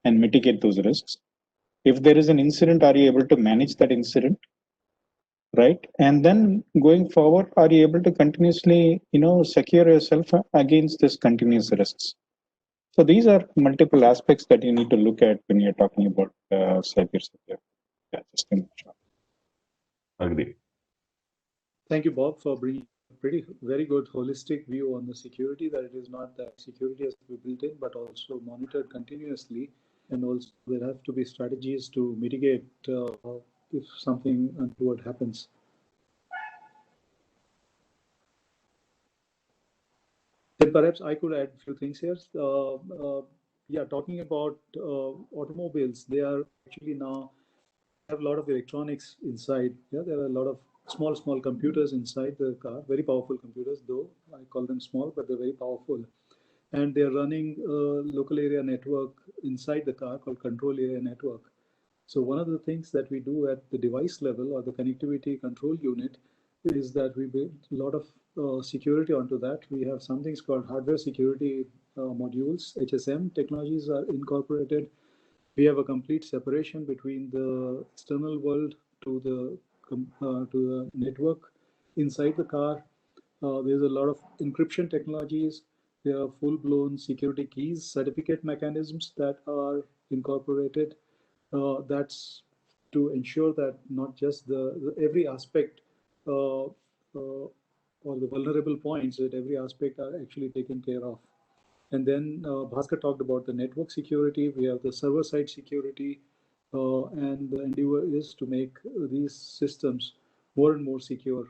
and mitigate those risks? If there is an incident, are you able to manage that incident? Right? And then going forward, are you able to continuously, secure yourself against this continuous risks? So these are multiple aspects that you need to look at when you're talking about cybersecurity. Yeah, just in short. Agree. Thank you, Bob, for bringing very good holistic view on the security, that it is not that security has to be built in, but also monitored continuously. And also there have to be strategies to mitigate if something untoward happens. Then perhaps I could add a few things here. Yeah, talking about automobiles, they are actually now have a lot of electronics inside. Yeah, there are a lot of small computers inside the car, very powerful computers, though I call them small, but they're very powerful. And they're running a local area network inside the car called control area network. So one of the things that we do at the device level or the connectivity control unit is that we build a lot of security onto that. We have some things called hardware security modules. HSM technologies are incorporated. We have a complete separation between the external world to the network inside the car. There's a lot of encryption technologies. There are full-blown security keys, certificate mechanisms that are incorporated. That's to ensure that not just the every aspect or the vulnerable points, that every aspect are actually taken care of. And then Bhaskar talked about the network security. We have the server-side security, and the endeavor is to make these systems more and more secure.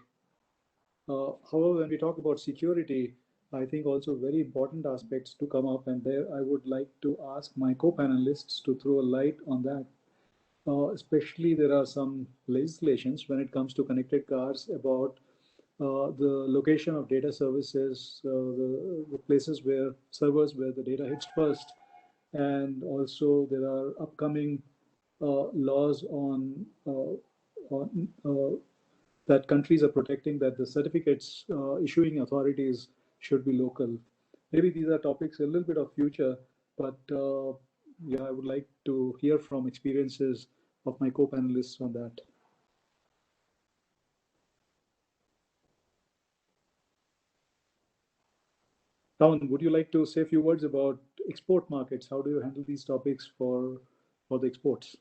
However, when we talk about security, I think also very important aspects to come up, and there I would like to ask my co-panelists to throw a light on that. Especially there are some legislations when it comes to connected cars about the location of data services, the places where servers where the data hits first, and also there are upcoming laws on that countries are protecting, that the certificates issuing authorities should be local. Maybe these are topics a little bit of future, but yeah, I would like to hear from experiences of my co-panelists on that. Raman, would you like to say a few words about export markets? How do you handle these topics for the exports?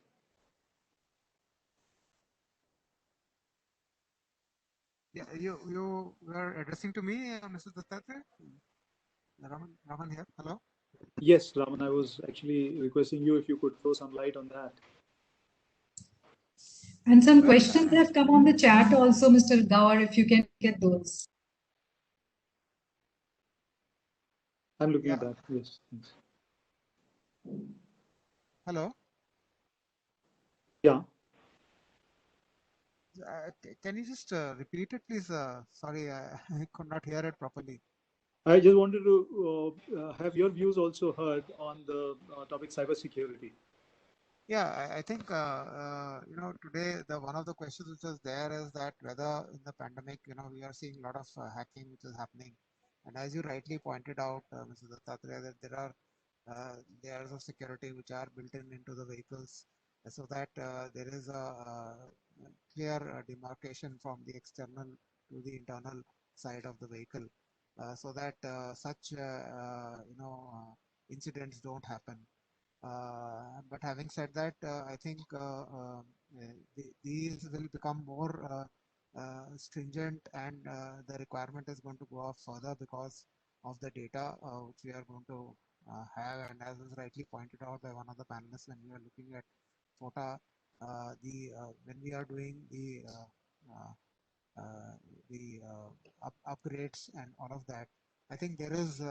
Yeah, you were addressing to me, Mr. Dattatreya? Raman here. Hello. Yes, Raman, I was actually requesting you if you could throw some light on that. And some questions have come on the chat also, Mr. Gawar, if you can get those. I'm looking at that. Yes. Thanks. Hello. Yeah. Can you just repeat it, please? Sorry, I could not hear it properly. I just wanted to have your views also heard on the topic cybersecurity. Yeah, I think today one of the questions which is there is that whether in the pandemic, we are seeing a lot of hacking which is happening, and as you rightly pointed out, Mr. Dattatreya, that there are layers of security which are built into the vehicles, so that there is a clear demarcation from the external to the internal side of the vehicle, so that such incidents don't happen. But having said that, I think these will become more stringent, and the requirement is going to go up further because of the data which we are going to have. And as was rightly pointed out by one of the panelists, when we are looking at FOTA, when we are doing upgrades and all of that, I think there is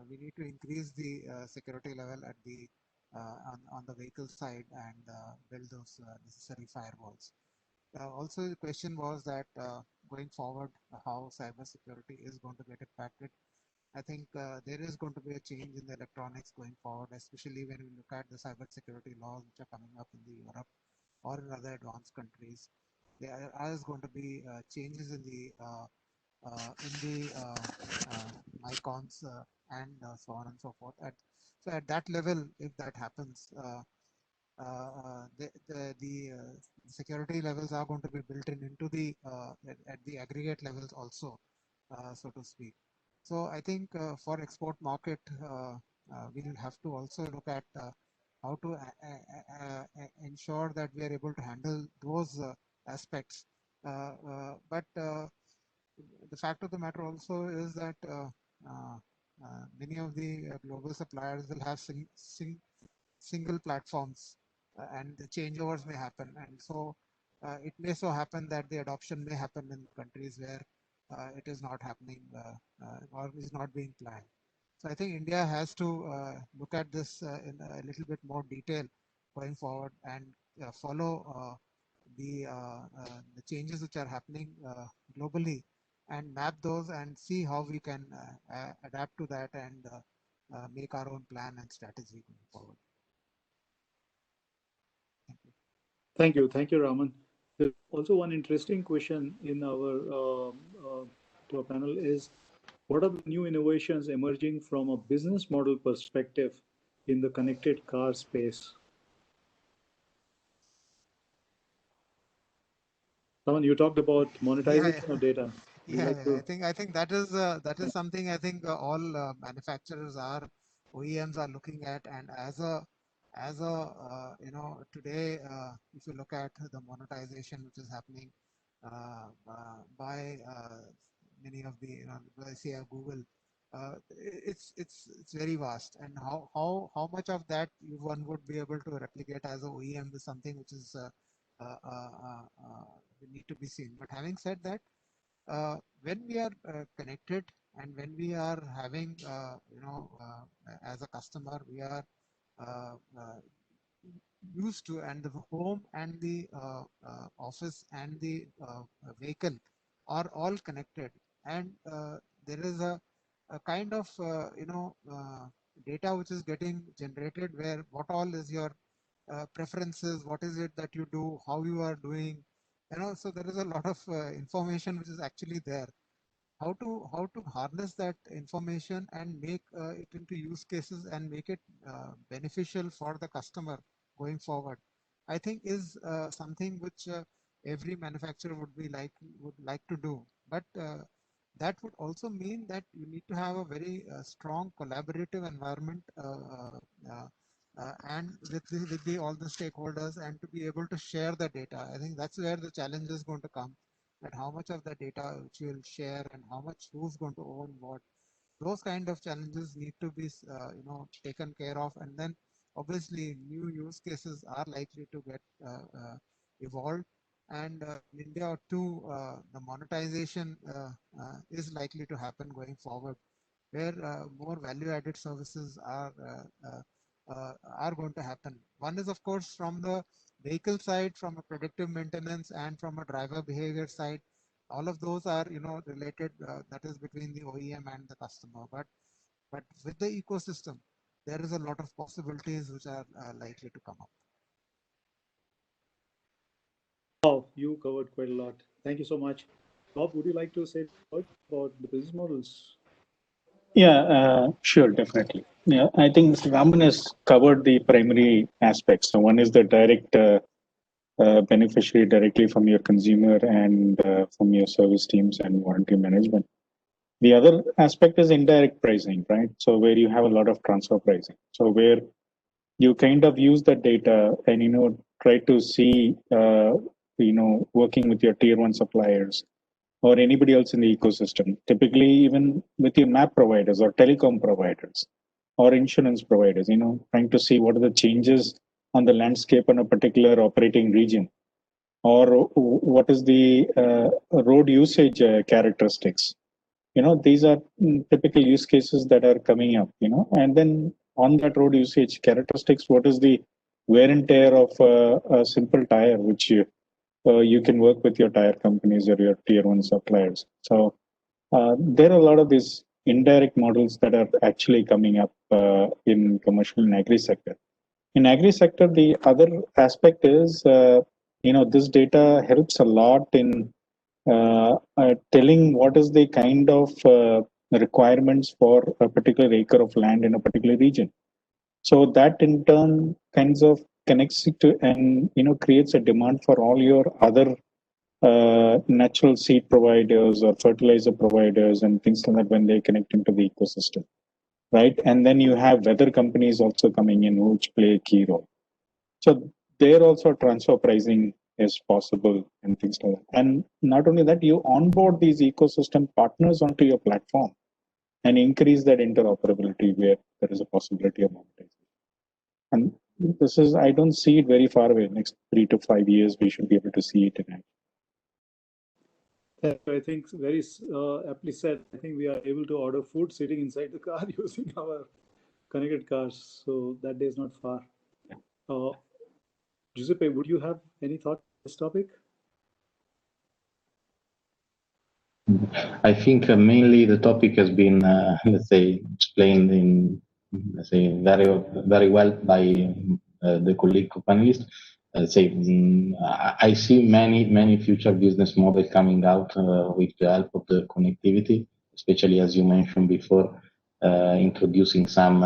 we need to increase the security level at the on the vehicle side and build those necessary firewalls. Also, the question was that going forward, how cybersecurity is going to get impacted. I think there is going to be a change in the electronics going forward, especially when we look at the cybersecurity laws which are coming up in the Europe or in other advanced countries. There is going to be changes in the icons and so on and so forth. So at that level, if that happens, the security levels are going to be built into the at the aggregate levels also, so to speak. So I think for export market, we will have to also look at how to ensure that we are able to handle those aspects. But the fact of the matter also is that many of the global suppliers will have single platforms, and the changeovers may happen, and so it may so happen that the adoption may happen in countries where it is not happening or is not being planned. So I think India has to look at this in a little bit more detail going forward, and follow the changes which are happening globally, and map those and see how we can adapt to that and make our own plan and strategy going forward. Thank you. Thank you, Raman. There's also one interesting question in our to our panel is, what are the new innovations emerging from a business model perspective in the connected car space? Raman, you talked about monetization of data. I think that is something I think all manufacturers are, OEMs are looking at, and as a today if you look at the monetization which is happening by many of the let's say Google, it's very vast, and how much of that one would be able to replicate as a OEM is something which is need to be seen. But having said that, when we are connected, and when we are having as a customer, we are used to, and the home and the office and the vehicle are all connected, and there is a kind of data which is getting generated, where what all is your preferences, what is it that you do, how you are doing, so there is a lot of information which is actually there. How to harness that information and make it into use cases and make it beneficial for the customer going forward, I think is something which every manufacturer would like to do. But that would also mean that you need to have a very strong collaborative environment and with all the stakeholders, and to be able to share the data. I think that's where the challenge is going to come, that how much of the data which you will share, and how much, who's going to own what. Those kind of challenges need to be taken care of, and then obviously new use cases are likely to get evolved, and in India too, the monetization is likely to happen going forward, where more value-added services are going to happen. One is, of course, from the vehicle side, from a predictive maintenance, and from a driver behavior side. All of those are related. That is between the OEM and the customer. But with the ecosystem, there is a lot of possibilities which are likely to come up. Wow, you covered quite a lot. Thank you so much. Bob, would you like to say about the business models? Yeah, sure, definitely. Yeah, I think Mr. Raman has covered the primary aspects. So one is the direct beneficiary directly from your consumer and from your service teams and warranty management. The other aspect is indirect pricing, right? So where you have a lot of transfer pricing. So where you kind of use that data and try to see working with your tier one suppliers or anybody else in the ecosystem, typically even with your map providers or telecom providers or insurance providers, trying to see what are the changes on the landscape in a particular operating region, or what is the road usage characteristics. These are typical use cases that are coming up, and then on that road usage characteristics, what is the wear and tear of a simple tire, which you can work with your tire companies or your tier one suppliers. So there are a lot of these indirect models that are actually coming up in commercial and agri sector. In agri sector, the other aspect is, this data helps a lot in telling what is the kind of requirements for a particular acre of land in a particular region. So that in turn kinds of connects it to, and creates a demand for all your other natural seed providers or fertilizer providers and things like that when they connect into the ecosystem, right? And then you have weather companies also coming in, which play a key role. So there also transfer pricing is possible and things like that. And not only that, you onboard these ecosystem partners onto your platform and increase that interoperability where there is a possibility of monetization. And this is, I don't see it very far away. Next 3 to 5 years, we should be able to see it in action. I think very aptly said. I think we are able to order food sitting inside the car using our connected cars. So that day is not far. Giuseppe, would you have any thought on this topic? I think mainly the topic has been, let's say, explained in, let's say, very well by the colleague panelists. Let's say, I see many future business models coming out with the help of the connectivity, especially as you mentioned before, introducing some,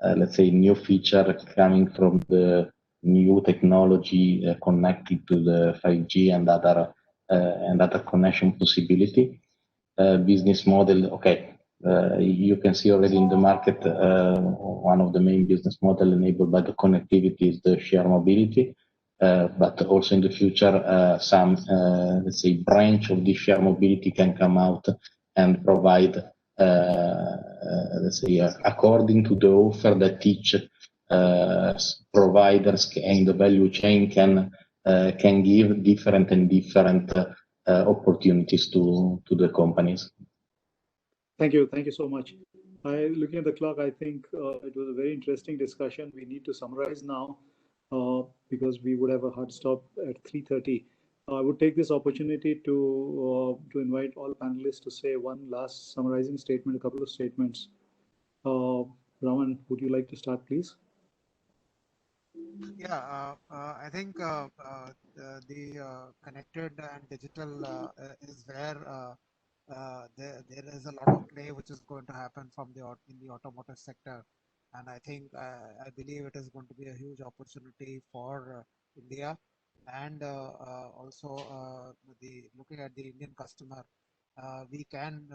let's say, new feature coming from the new technology connected to the 5G and other connection possibility. Business model, okay, you can see already in the market, one of the main business model enabled by the connectivity is the share mobility. But also in the future, some, let's say, branch of the share mobility can come out and provide, let's say, according to the offer that each providers in the value chain can give different opportunities to the companies. Thank you so much. Looking at the clock, I think it was a very interesting discussion. We need to summarize now because we would have a hard stop at 3:30. I would take this opportunity to invite all panelists to say one last summarizing statement, a couple of statements. Raman, would you like to start, please? Yeah, I think the connected and digital is where there is a lot of play which is going to happen in the automotive sector, and I think I believe it is going to be a huge opportunity for India, and also looking at the Indian customer. We can,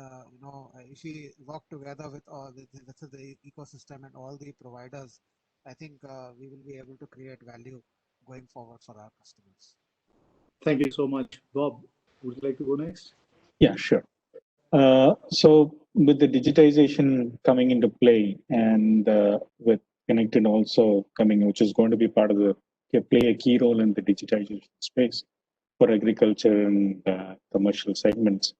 if we work together with all the ecosystem and all the providers, I think we will be able to create value going forward for our customers. Thank you so much. Bob, would you like to go next? Yeah, sure. So with the digitization coming into play and with connected also coming, which is going to be part of play a key role in the digitization space for agriculture and commercial segments.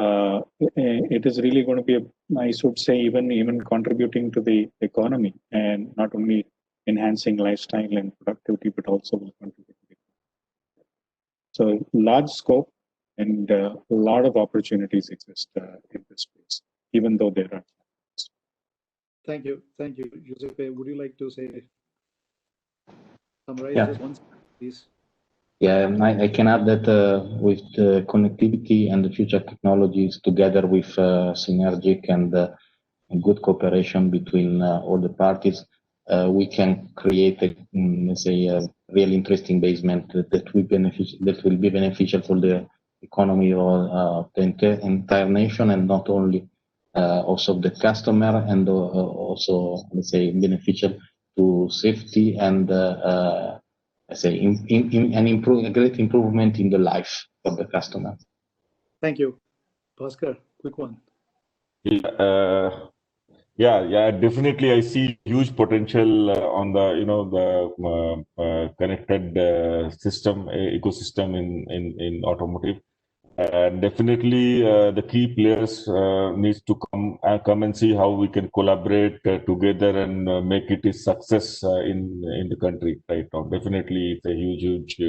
It is really going to be, I should say, even contributing to the economy and not only enhancing lifestyle and productivity, but also will contribute to the economy. So large scope and a lot of opportunities exist in this space, even though there are. Thank you, Giuseppe. Would you like to say, summarize just once, please? Yeah, I can add that with the connectivity and the future technologies, together with synergic and good cooperation between all the parties, we can create let's say, a really interesting basement that will be beneficial for the economy of the entire nation, and not only also the customer, and also, let's say, beneficial to safety and I say a great improvement in the life of the customer. Thank you. Bhaskar, quick one. Yeah, definitely. I see huge potential on the connected ecosystem in automotive. Definitely, the key players needs to come and see how we can collaborate together and make it a success in the country right now. Definitely, it's a huge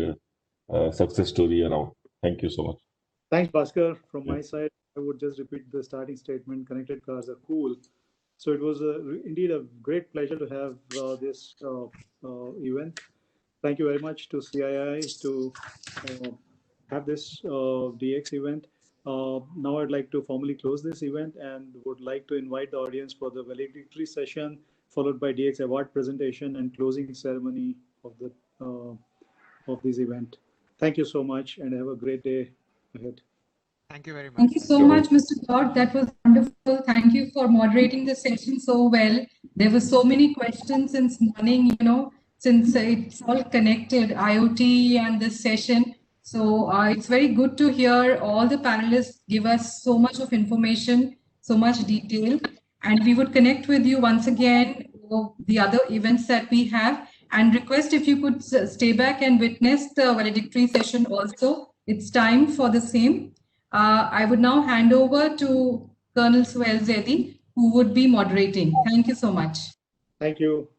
success story around. Thank you so much. Thanks, Bhaskar. From my side, I would just repeat the starting statement: connected cars are cool. So it was indeed a great pleasure to have this event. Thank you very much to CII to have this DX event. Now I'd like to formally close this event and would like to invite the audience for the valedictory session, followed by DX award presentation and closing ceremony of this event. Thank you so much and have a great day ahead. Thank you very much. Thank you so much, Mr. Todd. That was wonderful. Thank you for moderating the session so well. There were so many questions since morning, since it's all connected, IoT and this session. So it's very good to hear all the panelists give us so much of information, so much detail. And we would connect with you once again for the other events that we have, and request if you could stay back and witness the valedictory session also. It's time for the same. I would now hand over to Colonel Suhail Zaidi, who would be moderating. Thank you so much. Thank you.